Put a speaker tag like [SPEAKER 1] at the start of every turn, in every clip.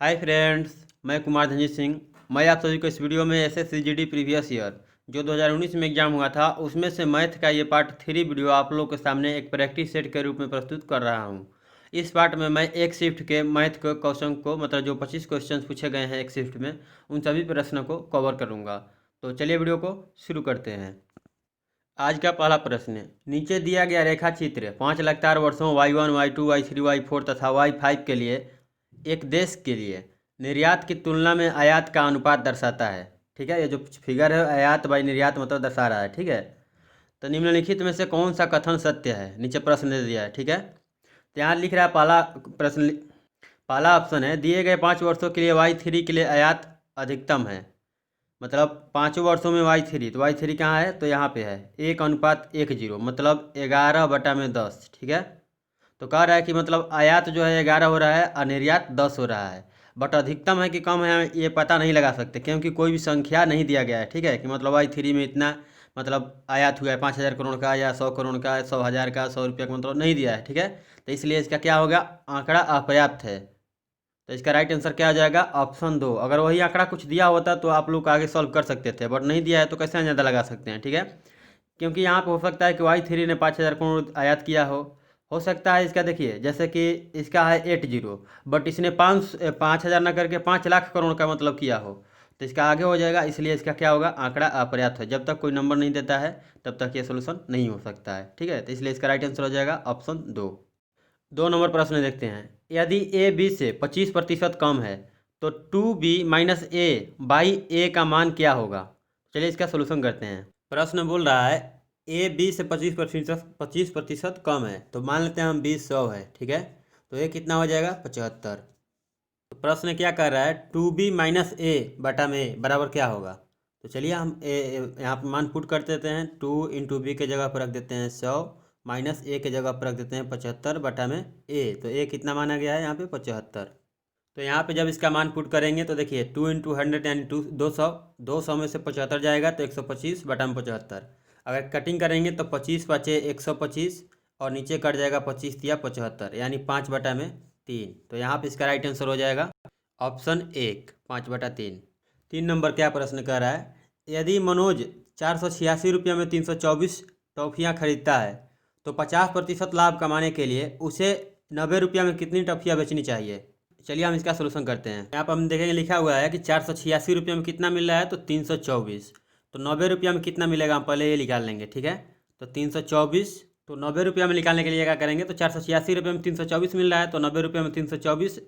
[SPEAKER 1] Hi friends, मैं कुमार धनजीत सिंह। मैं आप सभी को इस वीडियो में SSCGD प्रीवियस ईयर जो 2019 में एग्जाम हुआ था उसमें से मैथ का ये पार्ट 3 वीडियो आप लोगों के सामने एक प्रैक्टिस सेट के रूप में प्रस्तुत कर रहा हूँ। इस पार्ट में मैं एक शिफ्ट के मैथ के क्वेश्चन को मतलब जो 25 क्वेश्चन पूछे गए हैं एक शिफ्ट में उन सभी प्रश्नों को कवर करूँगा। तो चलिए वीडियो को शुरू करते हैं। आज का पहला प्रश्न, नीचे दिया गया रेखा चित्र 5 लगातार वर्षों Y1, Y2, Y3, Y4 तथा Y5 के लिए एक देश के लिए निर्यात की तुलना में आयात का अनुपात दर्शाता है। ठीक है, ये जो फिगर है आयात बाई निर्यात मतलब दर्शा रहा है। ठीक है, तो निम्नलिखित में से कौन सा कथन सत्य है, नीचे प्रश्न दे दिया है। ठीक है, तो यहाँ लिख रहा है पहला ऑप्शन है दिए गए 5 वर्षों के लिए Y3 के लिए आयात अधिकतम है। मतलब 5 वर्षों में Y3, तो Y3 कहाँ है, तो यहाँ पे है 1:10 मतलब 11/10। ठीक है, तो कह रहा है कि मतलब आयात जो है 11 हो रहा है और निर्यात 10 हो रहा है। बट अधिकतम है कि कम है ये पता नहीं लगा सकते क्योंकि कोई भी संख्या नहीं दिया गया है। ठीक है, कि मतलब Y3 में इतना मतलब आयात हुआ है 5,000 करोड़ का या 100 करोड़ का, 100,000 का, 100 रुपये का, मतलब नहीं दिया है। ठीक है, तो इसलिए इसका क्या होगा, आंकड़ा अपर्याप्त है। तो इसका राइट आंसर क्या आ जाएगा, ऑप्शन 2। अगर वही आंकड़ा कुछ दिया होता तो आप लोग आगे सॉल्व कर सकते थे, बट नहीं दिया है तो कैसे ज़्यादा लगा सकते हैं। ठीक है, क्योंकि यहाँ पे हो सकता है कि Y3 ने 5,000 करोड़ आयात किया हो सकता है इसका, देखिए जैसे कि इसका है 80, बट इसने 5,000 ना करके 5 लाख करोड़ का मतलब किया हो, तो इसका आगे हो जाएगा। इसलिए इसका क्या होगा, आंकड़ा अपर्याप्त है। जब तक कोई नंबर नहीं देता है तब तक ये सोल्यूशन नहीं हो सकता है। ठीक है, तो इसलिए इसका राइट आंसर हो जाएगा ऑप्शन 2। 2 नंबर प्रश्न देखते हैं। यदि ए बी से 25% कम है तो 2b माइनस ए बाई ए का मान क्या होगा। चलिए इसका सोल्यूशन करते हैं। प्रश्न बोल रहा है ए बी से 25% कम है, तो मान लेते हैं हम 20 100 है। ठीक है, तो ये कितना हो जाएगा 75। तो प्रश्न क्या कर रहा है, 2b माइनस ए बटा में ए बराबर क्या होगा। तो चलिए हम यहाँ पर मान पुट कर देते हैं। 2 × b के जगह पर रख देते हैं 100 माइनस ए के जगह पर रख देते हैं 75 बटा में ए। तो ए कितना माना गया है यहाँ पे 75। तो यहाँ पे जब इसका मान पुट करेंगे तो देखिए 2 × 100 यानी 200, 200 में से 75 जाएगा तो 125 बटा में 75। अगर कटिंग करेंगे तो 25 5 125 और नीचे कट जाएगा 25 तिया 75 यानी 5/3। तो यहाँ पे इसका राइट आंसर हो जाएगा ऑप्शन 1, 5/3। 3 नंबर क्या प्रश्न कर रहा है, यदि मनोज 486 रुपये में 324 टॉफ़ियाँ खरीदता है तो 50% लाभ कमाने के लिए उसे 90 रुपये में कितनी टॉफ़ियाँ बेचनी चाहिए। चलिए हम इसका सोल्यूशन करते हैं। यहाँ पर हम देखेंगे लिखा हुआ है कि 486 रुपये में कितना मिल रहा है, तो 324। तो 90 रुपये में कितना मिलेगा, हम पहले ये निकाल लेंगे। ठीक है, तो 324, तो 90 रुपये में निकालने के लिए क्या करेंगे, तो 486 रुपये में 324 मिल रहा है, तो 90 रुपये में 324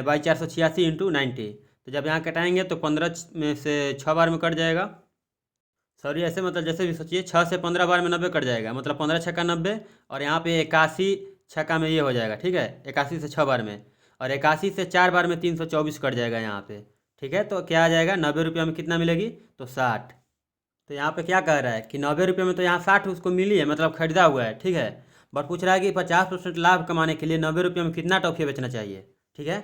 [SPEAKER 1] बाई 486 इंटू 90। तो जब यहाँ कटाएंगे तो 15 में से 6 बार में कट जाएगा। सॉरी, ऐसे मतलब जैसे भी सोचिए, 6 से 15 बार में 90 कट जाएगा, मतलब 15 छक्का 90। और यहाँ पे 81 छक्का में ये हो जाएगा। ठीक है, 81 से 6 बार में, और 81 से 4 बार में 324 कट जाएगा यहाँ पे। ठीक है, तो क्या आ जाएगा, 90 रुपये में कितना मिलेगी, तो 60। तो यहाँ पे क्या कह रहा है कि 90 रुपये में तो यहाँ 60 उसको मिली है, मतलब खरीदा हुआ है। ठीक है, बट पूछ रहा है कि 50% लाभ कमाने के लिए 90 रुपये में कितना टॉफी बेचना चाहिए। ठीक है,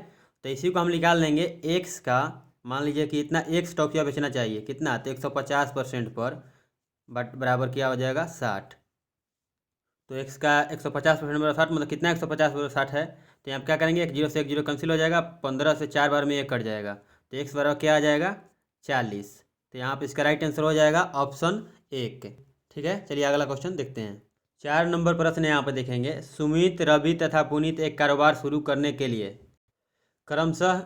[SPEAKER 1] तो इसी को हम निकाल लेंगे। एक्स का मान लीजिए कि इतना एक्स टॉफियाँ बेचना चाहिए, कितना, तो 150% पर बट बराबर क्या हो जाएगा 60। तो एक्स का 150% बराबर 60, मतलब कितना 150 बराबर 60 है। तो यहाँ क्या करेंगे, 1 0 से 1 0 कैंसिल हो जाएगा, 15 से 4 बार में 1 कट जाएगा, तो एक्स बराबर क्या आ जाएगा 40। तो यहाँ पे इसका राइट आंसर हो जाएगा ऑप्शन 1। ठीक है, चलिए अगला क्वेश्चन देखते हैं। 4 नंबर प्रश्न यहाँ पे देखेंगे, सुमित, रवि तथा पुनीत एक कारोबार शुरू करने के लिए क्रमशः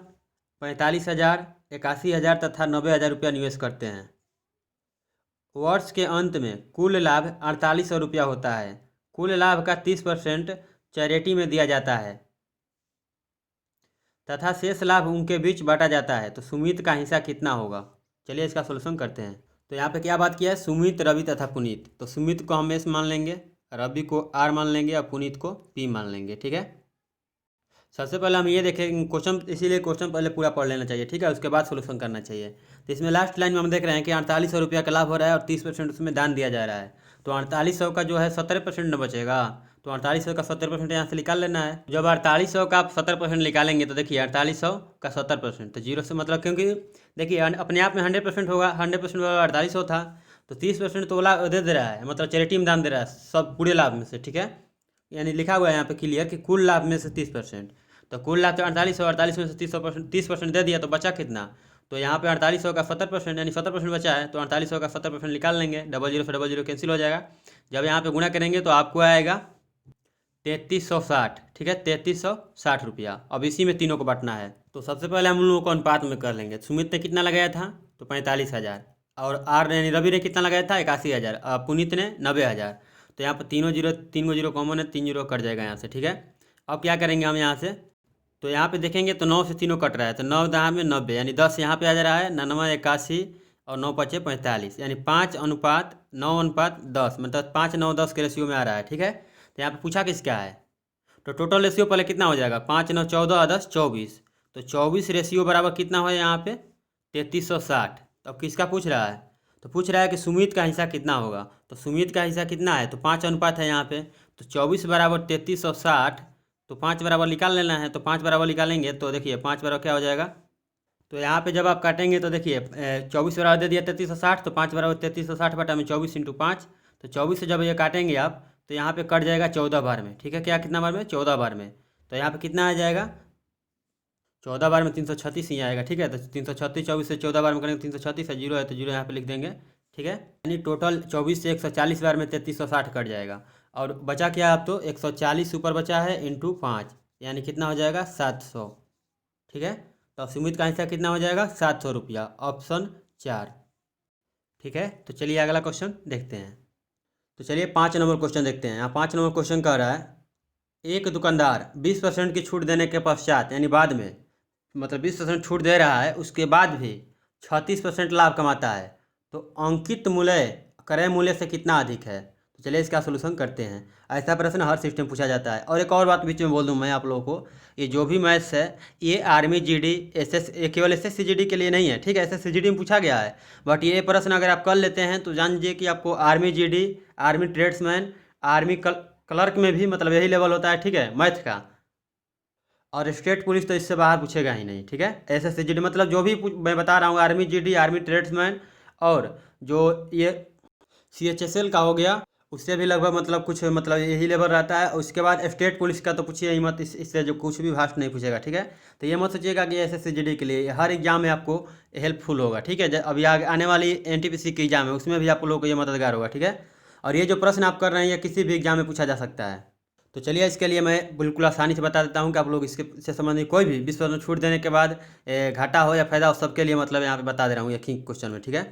[SPEAKER 1] 45,000, 81,000 तथा 90,000 रुपया निवेश करते हैं। वर्ष के अंत में कुल लाभ 4800 रुपया होता है। कुल लाभ का 30% चैरिटी में दिया जाता है तथा शेष लाभ उनके बीच बांटा जाता है, तो सुमित का हिस्सा कितना होगा। चलिए इसका सोल्यूशन करते हैं। तो यहाँ पे क्या बात किया है, सुमित, रवि तथा पुनीत। तो सुमित को हम एस मान लेंगे, रवि को आर मान लेंगे और पुनीत को पी मान लेंगे। ठीक है, सबसे पहले हम ये देखें क्वेश्चन, इसीलिए क्वेश्चन पहले पूरा पढ़ लेना चाहिए। ठीक है, उसके बाद सोल्यूशन करना चाहिए। तो इसमें लास्ट लाइन में हम देख रहे हैं कि 4800 रुपया का लाभ हो रहा है और 30% उसमें दान दिया जा रहा है। तो 4800 का जो है 17% न बचेगा, तो 4800 का 70% यहाँ से निकाल लेना है। जब 4800 का आप 70% निकालेंगे तो देखिए 4800 का 70%, तो जीरो से मतलब, क्योंकि देखिए अपने आप में 100% होगा, 100% 4800 था, तो 30% तो ओला दे रहा है, मतलब चैरिटी में दान दे रहा है सब पूरे लाभ में से। ठीक है, यानी लिखा हुआ है यहाँ पे क्लियर कि कुल लाभ में से 30%। तो कुल लाभ तो 4800, 48 में से 30% दे दिया तो बचा कितना, तो यहाँ पे 4800 का 70% यानी 70% बचा है, तो 4800 का 70% निकाल लेंगे, डबल जीरो से डबल जीरो कैंसिल हो जाएगा। जब यहाँ पे गुणा करेंगे तो आपको आएगा 3360, ठीक है, 3360 रुपया। अब इसी में तीनों को बांटना है, तो सबसे पहले हम लोगों को अनुपात में कर लेंगे। सुमित ने कितना लगाया था, तो 45,000, और आर यानी रवि ने कितना लगाया था, 81,000, पुनीत ने 90,000। तो यहाँ पर तीन गो जीरो कॉमन है, 3 जीरो कट जाएगा यहाँ से, ठीक है। अब क्या करेंगे हम यहाँ से, तो यहाँ पे देखेंगे तो 9 से तीनों कट रहा है, तो 9 दहा में 90 यानी 10 यहाँ पे आ जा रहा है, 99 81 और 9 पचे 45 यानी 5:9:10, मतलब 5:9:10 के रेशियो में आ रहा है, ठीक है। तो यहाँ पे पूछा किसका है, तो टोटल रेशियो पहले कितना हो जाएगा, 5:9 14 10 24, तो 24 रेशियो बराबर कितना हो यहाँ पे 3360। तो अब किसका पूछ रहा है, तो पूछ रहा है कि सुमित का हिस्सा कितना होगा, तो सुमित का हिस्सा कितना है, तो 5 अनुपात है यहाँ पे, तो 24 बराबर 3360, तो 5 बराबर निकाल लेना है, तो 5 बराबर निकालेंगे तो देखिए 5 बराबर क्या हो जाएगा, तो यहाँ पे जब आप काटेंगे तो देखिए 24 बराबर दे दिया 3360, तो 5 बराबर 3360 बटा में 24 × 5, तो 24 से जब ये काटेंगे आप तो यहाँ पे कट जाएगा 14 बार में, ठीक है, क्या कितना बार में, 14 बार में। तो यहाँ पे कितना आ जाएगा, 14 बार में 336 ही आएगा, ठीक है। तो 336 24 से 14 बार में करेंगे 336 है, जीरो है तो जीरो यहाँ पे लिख देंगे, ठीक है। यानी टोटल 24 से 140 बार में 3360 कट जाएगा, और बचा क्या आप, तो 140 ऊपर बचा है इंटू 5 यानी कितना हो जाएगा 700, ठीक है। तो सुमित का हिस्सा कितना हो जाएगा 700 रुपया, ऑप्शन 4, ठीक है। तो चलिए अगला क्वेश्चन देखते हैं। तो चलिए 5 नंबर क्वेश्चन देखते हैं। यहाँ 5 नंबर क्वेश्चन कह रहा है, एक दुकानदार 20% की छूट देने के पश्चात यानी बाद में, मतलब 20% छूट दे रहा है उसके बाद भी 36% लाभ कमाता है, तो अंकित मूल्य क्रय मूल्य से कितना अधिक है। तो चलिए इसका सोल्यूशन करते हैं। ऐसा प्रश्न हर सिस्टम पूछा जाता है। और एक और बात बीच में बोल दूं मैं आप लोगों को, ये जो भी मैथ्स है ये आर्मी जीडी एसएस, ये केवल एसएस सीजीडी के लिए नहीं है, ठीक है। एसएस सीजीडी में पूछा गया है, बट ये प्रश्न अगर आप कर लेते हैं तो जान लीजिए कि आपको army GD, army tradesman, army clerk में भी मतलब यही लेवल होता है, ठीक है, मैथ का। और स्टेट पुलिस तो इससे बाहर पूछेगा ही नहीं, ठीक है। एसएस सीजीडी मतलब जो भी मैं बता रहा हूँ, आर्मी जीडी, आर्मी ट्रेड्समैन, और जो ये सीएचएसएल का हो गया उससे भी लगभग मतलब कुछ मतलब यही लेवल रहता है। उसके बाद स्टेट पुलिस का तो पूछिए ही मत, इससे जो कुछ भी भास्ट नहीं पूछेगा, ठीक है। तो ये मत सोचिएगा कि एसएससीजीडी के लिए हर एग्जाम में आपको हेल्पफुल होगा, ठीक है। अभी आगे आने वाली एनटीपीसी की एग्जाम है उसमें भी आप लोगों को ये मददगार होगा, ठीक है। और ये जो प्रश्न आप कर रहे हैं ये किसी भी एग्जाम में पूछा जा सकता है। तो चलिए इसके लिए मैं बिल्कुल आसानी से बता देता हूँ कि आप लोग इसके से संबंधित कोई भी 20% छूट देने के बाद घाटा हो या फायदा हो, सबके लिए मतलब यहाँ पे बता दे रहा हूँ एक ही क्वेश्चन में, ठीक है।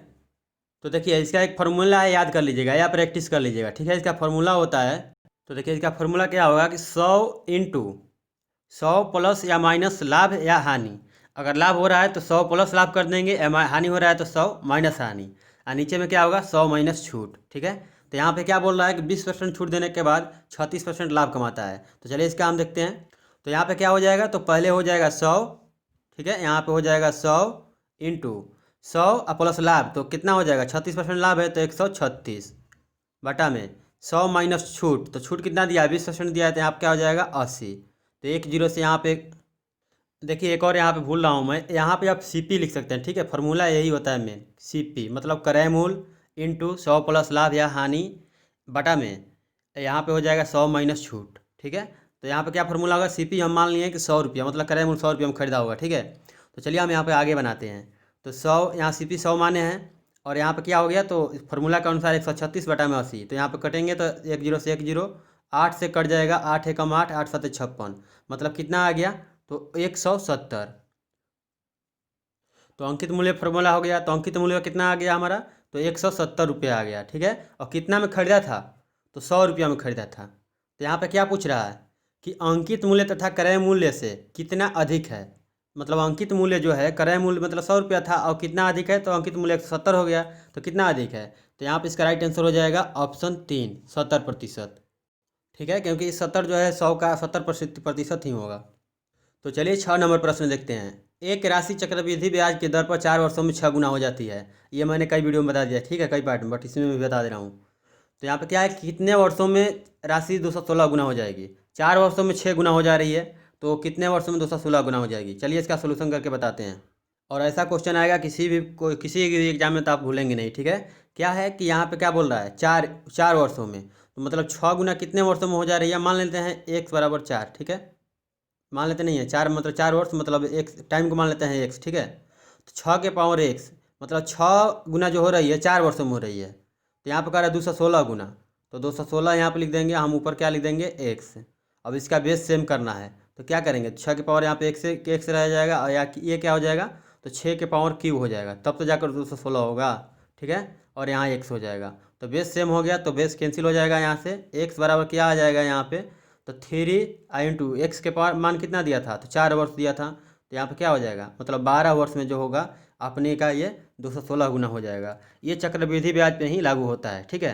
[SPEAKER 1] तो देखिए इसका एक फार्मूला है, याद कर लीजिएगा या प्रैक्टिस कर लीजिएगा, ठीक है। इसका फार्मूला होता है, तो देखिए इसका फार्मूला क्या होगा कि 100 × 100 प्लस या माइनस लाभ या हानि। अगर लाभ हो रहा है तो 100 प्लस लाभ कर देंगे, हानि हो रहा है तो 100 माइनस हानि, और नीचे में क्या होगा 100 माइनस छूट, ठीक है। तो यहाँ पे क्या बोल रहा है कि 20% छूट देने के बाद 36% लाभ कमाता है। तो चलिए इसका हम देखते हैं। तो यहाँ पे क्या हो जाएगा, तो पहले हो जाएगा 100, ठीक है, यहाँ पे हो जाएगा 100 × 100 प्लस लाभ, तो कितना हो जाएगा 36% लाभ है तो 136 बटा में 100 माइनस छूट, तो छूट कितना दिया है 20% दिया है, तो यहाँ पे क्या हो जाएगा 80। तो एक जीरो से यहाँ पे देखिए, एक और यहाँ पे भूल रहा हूँ मैं, यहाँ पे आप सीपी लिख सकते हैं, ठीक है। फार्मूला यही होता है मेन, सीपी मतलब क्रय मूल्य इंटू 100 प्लस लाभ या हानि बटा में यहाँ पे हो जाएगा 100 माइनस छूट, ठीक है। तो यहाँ पे क्या फार्मूला होगा, सीपी हम मान लिए कि 100 रुपया, मतलब क्रय मूल्य 100 रुपया में खरीदा होगा, ठीक है। तो चलिए हम यहाँ पे आगे बनाते हैं। तो 100 यहाँ सीपी 100 माने हैं, और यहाँ पे क्या हो गया, तो फार्मूला के अनुसार 136 बटा में 80, तो यहाँ पे कटेंगे तो एक जीरो से एक जीरो, 8 से कट जाएगा, 8 एकम 8, 8 7 56, मतलब कितना आ गया, तो 170। तो अंकित मूल्य फार्मूला हो गया, तो अंकित मूल्य कितना आ गया हमारा, तो 170 रुपया आ गया, ठीक है। और कितना में खरीदा था, तो 100 रुपया में खरीदा था। तो यहाँ पे क्या पूछ रहा है कि अंकित मूल्य तथा क्रय मूल्य से कितना अधिक है, मतलब अंकित मूल्य जो है, क्रय मूल्य मतलब 100 रुपया था और कितना अधिक है, तो अंकित मूल्य 170 हो गया, तो कितना अधिक है। तो यहाँ पे इसका राइट आंसर हो जाएगा ऑप्शन 3, 70%, ठीक है, क्योंकि 70 जो है 100 का 70% ही होगा। तो चलिए 6 नंबर प्रश्न देखते हैं। एक राशि चक्रवृद्धि ब्याज की दर पर 4 वर्षों में 6 गुना हो जाती है। ये मैंने कई वीडियो में बता दिया, ठीक है, कई पार्ट में, बट इसमें भी बता दे रहा हूँ। तो यहाँ पे क्या है, कितने वर्षों में राशि 216 गुना हो जाएगी। 4 वर्षों में 6 गुना हो जा रही है, तो कितने वर्षों में 216 गुना हो जाएगी। चलिए इसका सोल्यूशन करके बताते हैं। और ऐसा क्वेश्चन आएगा किसी भी एग्जाम में, तो आप भूलेंगे नहीं, ठीक है। क्या है कि यहाँ पे क्या बोल रहा है, चार वर्षों में, तो मतलब 6 गुना कितने वर्षों में हो जा रही है, मान लेते हैं x = 4, ठीक है। मान लेते नहीं है, 4 मतलब 4 वर्ष मतलब एक टाइम को मान लेते हैं एक्स, ठीक है। तो 6 के पावर एक्स मतलब 6 गुना जो हो रही है 4 वर्षों में हो रही है, तो यहाँ पर कह रहा है 216 गुना, तो 216 यहाँ पर लिख देंगे हम, ऊपर क्या लिख देंगे एक्स। अब इसका बेस सेम करना है तो क्या करेंगे, 6 के पावर यहाँ पे एक्स रह जाएगा, और ये क्या हो जाएगा, तो 6 के पावर क्यूब हो जाएगा, तब तो जाकर 216 होगा, ठीक है। और यहाँ एक्स हो जाएगा, तो बेस सेम हो गया, तो बेस कैंसिल हो जाएगा यहाँ से। एक्स बराबर क्या आ जाएगा यहाँ पे, तो 3 एक्स के पावर मान कितना दिया था, तो 4 वर्ष दिया था, तो यहाँ पे क्या हो जाएगा, मतलब 12 वर्ष में जो होगा अपने का ये 216 गुना हो जाएगा। ये चक्रवृद्धि ब्याज पे ही लागू होता है, ठीक है।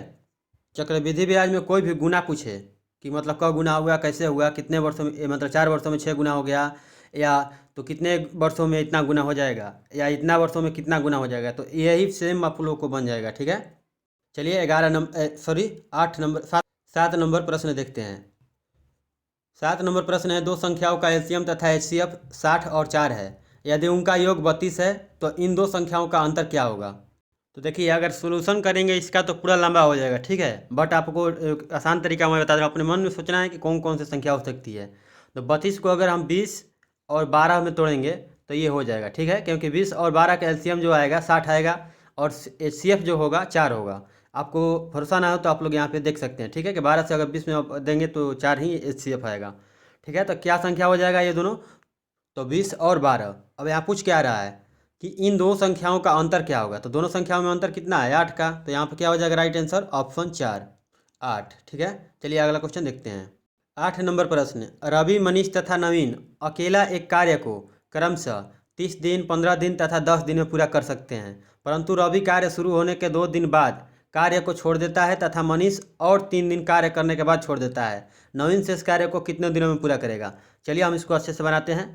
[SPEAKER 1] चक्रवृद्धि ब्याज में कोई भी गुना पूछे कि मतलब कब गुना हुआ, कैसे हुआ, कितने वर्षों में, मतलब 4 वर्षों में 6 गुना हो गया, या तो कितने वर्षों में इतना गुना हो जाएगा, या इतना वर्षों में कितना गुना हो जाएगा, तो यही सेम आप लोग को बन जाएगा, ठीक है। चलिए 7 नंबर प्रश्न देखते हैं। 7 नंबर प्रश्न है, दो संख्याओं का एलसीएम तथा एचसीएफ 60 और 4 है, यदि उनका योग 32 है तो इन दो संख्याओं का अंतर क्या होगा। तो देखिए अगर सोल्यूशन करेंगे इसका तो पूरा लंबा हो जाएगा, ठीक है, बट आपको एक आसान तरीका मैं बता रहा हूँ, अपने मन में सोचना है कि कौन कौन सी संख्या हो सकती है। तो 32 को अगर हम 20 और 12 में तोड़ेंगे तो ये हो जाएगा, ठीक है, क्योंकि 20 और 12 का एलसीएम जो आएगा 60 आएगा, और एचसीएफ जो होगा 4 होगा। आपको भरोसा ना हो तो आप लोग यहाँ पे देख सकते हैं, ठीक है, कि 12 से अगर 20 में आप देंगे तो 4 ही एचसीएफ आएगा, ठीक है। तो क्या संख्या हो जाएगा ये दोनों, तो 20 और 12। अब यहाँ पूछ क्या रहा है कि इन दो संख्याओं का अंतर क्या होगा, तो दोनों संख्याओं में अंतर कितना है, 8 का, तो यहाँ पर क्या हो जाएगा राइट आंसर ऑप्शन 4 8, ठीक है। चलिए अगला क्वेश्चन देखते हैं। 8 नंबर प्रश्न, रवि, मनीष तथा नवीन अकेला एक कार्य को क्रमशः 30 दिन, 15 दिन तथा 10 दिन में पूरा कर सकते हैं, परंतु रवि कार्य शुरू होने के 2 दिन बाद कार्य को छोड़ देता है तथा मनीष और 3 दिन कार्य करने के बाद छोड़ देता है। नवीन से इस कार्य को कितने दिनों में पूरा करेगा। चलिए हम इसको अच्छे से बनाते हैं।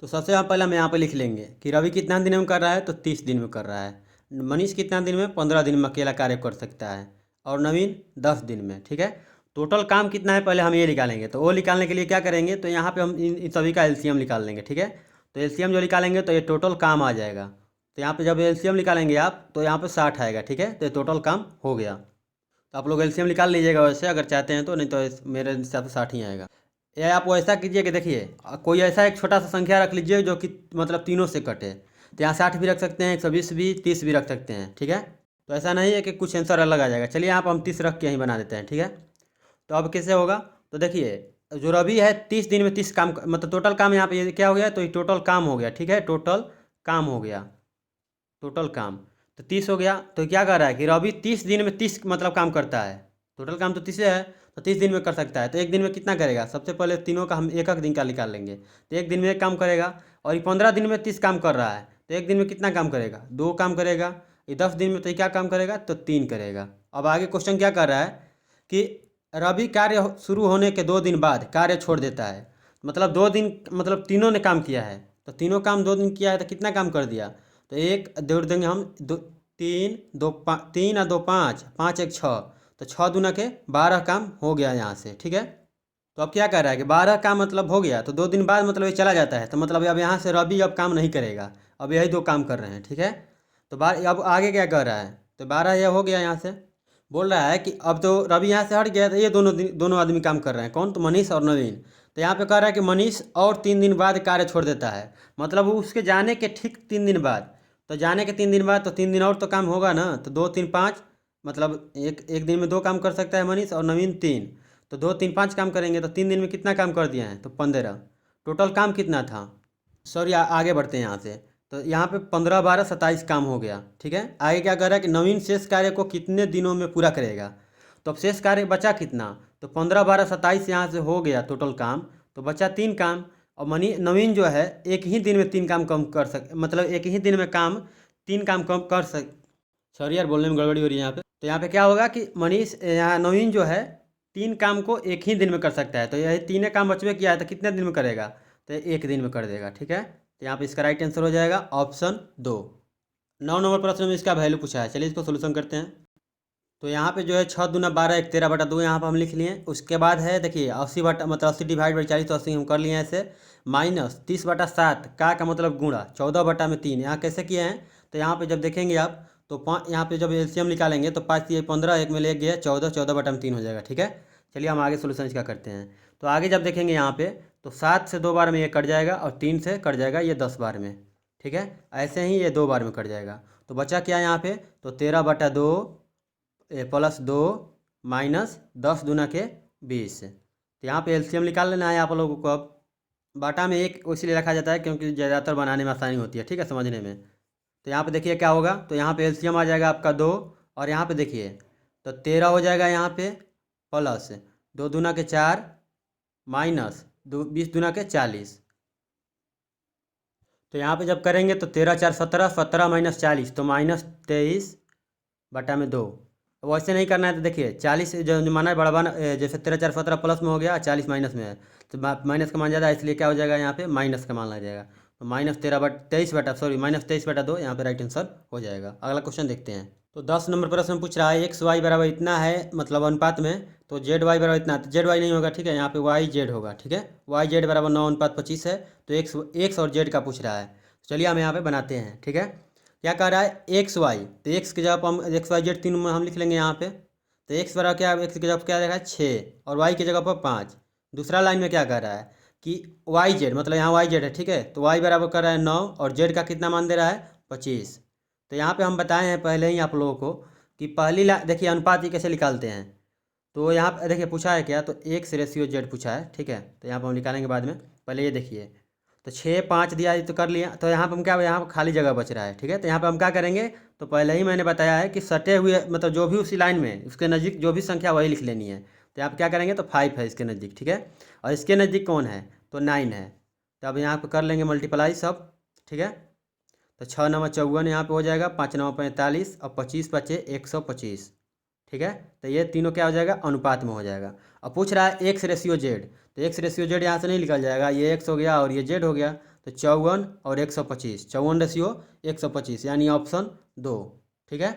[SPEAKER 1] तो सबसे पहले हम यहाँ पे लिख लेंगे कि रवि कितना दिन में कर रहा है, तो 30 दिन में कर रहा है। मनीष कितना दिन में, 15 दिन में अकेला कार्य कर सकता है, और नवीन 10 दिन में, ठीक है। टोटल काम कितना है पहले हम ये निकालेंगे, तो वो निकालने के लिए क्या करेंगे, तो यहाँ पे हम इन सभी का एलसीएम निकाल लेंगे, ठीक है। तो एलसीएम जो निकालेंगे तो ये टोटल काम आ जाएगा। तो यहाँ पे जब एलसीएम निकालेंगे आप तो यहाँ पे 60 आएगा, ठीक है, तो ये टोटल काम हो गया। तो आप लोग एलसीएम निकाल लीजिएगा वैसे अगर चाहते हैं तो, नहीं तो मेरे हिसाब से 60 ही आएगा। या आप ऐसा कीजिए कि देखिए कोई ऐसा एक छोटा सा संख्या रख लीजिए जो कि मतलब तीनों से कटे, तो यहाँ 60 भी रख सकते हैं, 120 भी, 30 भी रख सकते हैं, ठीक है। तो ऐसा नहीं है कि कुछ आंसर अलग आ जाएगा। चलिए यहाँ पर हम 30 रख के यहीं बना देते हैं, ठीक है। तो अब कैसे होगा, तो देखिए जो रवि है 30 दिन में 30 काम, मतलब टोटल काम यहाँ पे ये क्या हो गया, तो ये टोटल काम हो गया, ठीक है, टोटल काम हो गया, टोटल काम तो 30 हो गया। तो क्या कर रहा है कि रवि 30 दिन में 30 मतलब काम करता है, टोटल काम तो 30 है, तो 30 दिन में कर सकता है। तो एक दिन में कितना करेगा, सबसे पहले तीनों का हम एक एक दिन का निकाल लेंगे, तो एक दिन में एक काम करेगा। और ये 15 दिन में 30 काम कर रहा है, तो एक दिन में कितना काम करेगा, 2 काम करेगा। ये 10 दिन में तो ये क्या काम करेगा, तो 3 करेगा। अब आगे क्वेश्चन क्या कर रहा है कि रवि कार्य शुरू होने के 2 दिन बाद कार्य छोड़ देता है, मतलब 2 दिन, मतलब तीनों ने काम किया है, तो तीनों काम 2 दिन किया है, तो कितना काम कर दिया, तो एक जोड़ देंगे हम, 2 3 2 3 और 2 5 5 1 6, तो 6 दूना के 12 काम हो गया यहाँ से, ठीक है। तो अब क्या कर रहा है कि 12 काम मतलब हो गया, तो 2 दिन बाद मतलब ये चला जाता है, तो मतलब अब यहाँ से रवि अब काम नहीं करेगा, अब यही 2 काम कर रहे हैं, ठीक है। तो अब आगे क्या कर रहा है, तो 12 यह हो गया यहाँ से, बोल रहा है कि अब तो रवि यहाँ से हट गया, तो ये दोनों आदमी काम कर रहे हैं, कौन, तो मनीष और नवीन। तो यहाँ पे कह रहा है कि मनीष और 3 दिन बाद कार्य छोड़ देता है, मतलब वो उसके जाने के ठीक 3 दिन बाद, तो जाने के 3 दिन बाद तो 3 दिन और तो काम होगा ना, तो 2 3 5, मतलब एक दिन में 2 काम कर सकता है मनीष, और नवीन 3, तो 2 3 5 काम करेंगे, तो 3 दिन में कितना काम कर दिया है, तो 15। टोटल काम कितना था, सॉरी आगे बढ़ते हैं यहाँ से, तो यहाँ पे 15 12 27 काम हो गया, ठीक है। आगे क्या कर रहा है कि नवीन शेष कार्य को कितने दिनों में पूरा करेगा, तो अब शेष कार्य बचा कितना, तो 15 12 27 यहाँ से हो गया टोटल काम, तो बचा 3 काम। और नवीन जो है एक ही दिन में 3 काम कम कर मतलब एक ही दिन में 3 काम कम कर सॉरी यार बोलने में गड़बड़ी हो रही है यहाँ पे। तो यहाँ पे क्या होगा कि मनीष यहाँ नवीन जो है 3 काम को एक ही दिन में कर सकता है, तो यही 3 काम बचवे किया है, तो कितने दिन में करेगा, तो 1 दिन में कर देगा, ठीक है। तो यहाँ पे इसका राइट आंसर हो जाएगा ऑप्शन 2। 9 नंबर प्रश्न में इसका वैल्यू पूछा है, चलिए इसको सोल्यूशन करते हैं। तो यहाँ पे जो है 6 दूना 12 1 13/2 यहाँ पर हम लिख लिए। उसके बाद है देखिए 80 बटा मतलब 80 डिवाइड बाई 40, तो 80 हम कर लिए हैं ऐसे, माइनस 30/7 का मतलब गुणा 14/3 यहाँ कैसे किए हैं, तो यहाँ पे जब देखेंगे आप तो यहाँ पे जब एलसीएम निकालेंगे तो 5 ये 15, एक में ले गया 14, 14/3 हो जाएगा, ठीक है। चलिए हम आगे सोल्यूशन इसका करते हैं। तो आगे जब देखेंगे यहाँ पे तो 7 से 2 बार में ये कट जाएगा और 3 से कट जाएगा ये 10 बार में, ठीक है। ऐसे ही ये 2 बार में कट जाएगा। तो बचा क्या यहाँ पे, तो 13/2 +2 माइनस 10 दूना के 20। तो यहाँ पे एलसीएम निकाल लेना है आप लोगों को। अब बाटा में एक इसलिए रखा जाता है क्योंकि ज़्यादातर बनाने में आसानी होती है, ठीक है, समझने में। तो यहाँ पे देखिए क्या होगा, तो यहाँ पे एलसीएम आ जाएगा आपका 2, और यहाँ पे देखिए तो 13 हो जाएगा यहाँ पे, प्लस 2 दूना के 4 माइनस 20 दूना के 40। तो यहाँ पे जब करेंगे तो 13 4 17, 17 माइनस 40 तो -23/2। वैसे नहीं करना है तो देखिए 40 जो माना है बड़ा जैसे 13 4 17 प्लस में हो गया, 40 माइनस में है, तो माइनस का मान ज़्यादा है, इसलिए क्या हो जाएगा यहाँ पे माइनस का मान लग जाएगा। तो -23/2 यहाँ पे राइट आंसर हो जाएगा। अगला क्वेश्चन देखते हैं। तो 10 नंबर प्रश्न पूछ रहा है एक्स वाई बराबर इतना है, मतलब अनुपात में, तो जेड वाई बराबर इतना, तो जेड वाई नहीं होगा, ठीक है, यहाँ पे वाई जेड होगा, ठीक है। वाई जेड बराबर 9:25 है, तो एक्स और जेड का पूछ रहा है। चलिए हम यहाँ पे बनाते हैं, ठीक है। क्या कह रहा है, एक्स वाई, तो एक्स की जगह पर हम एक्स वाई जेड 3 में हम लिख लेंगे यहाँ पे। तो एक्स बराबर क्या, एक्स की जगह पर क्या देखा है 6 और वाई की जगह पर 5। दूसरा लाइन में क्या कह रहा है कि वाई जेड, मतलब यहाँ वाई जेड है, ठीक है, तो वाई बराबर कर रहा है 9 और जेड का कितना मान दे रहा है 25। तो यहाँ पे हम बताए हैं पहले ही आप लोगों को कि पहली देखिए अनुपात ही कैसे निकालते हैं। तो यहाँ पे देखिए पूछा है क्या, तो x/जेड पूछा है, ठीक है। तो यहाँ पर हम निकालेंगे बाद में, पहले ये देखिए। तो 6 5 दिया तो कर लिया, तो यहाँ पर हम क्या, यहाँ पर खाली जगह बच रहा है, ठीक है। तो यहाँ पर हम क्या करेंगे, तो पहले ही मैंने बताया है कि सटे हुए मतलब जो भी उसी लाइन में उसके नज़दीक जो भी संख्या वही लिख लेनी है। तो यहाँ पर क्या करेंगे, तो 5 है इसके नज़दीक, ठीक है, और इसके नज़दीक कौन है, तो 9 है। तो अब यहाँ पर कर लेंगे मल्टीप्लाई सब, ठीक है। तो 6 9 54 यहाँ पे हो जाएगा, 5 9 45 और 25 बचे 125, ठीक है। तो ये तीनों क्या हो जाएगा, अनुपात में हो जाएगा। अब पूछ रहा है x/जेड, तो x/जेड यहाँ से नहीं निकल जाएगा, ये x हो गया और ये जेड हो गया, तो 54 और 125, 54/125 यानी ऑप्शन 2, ठीक है।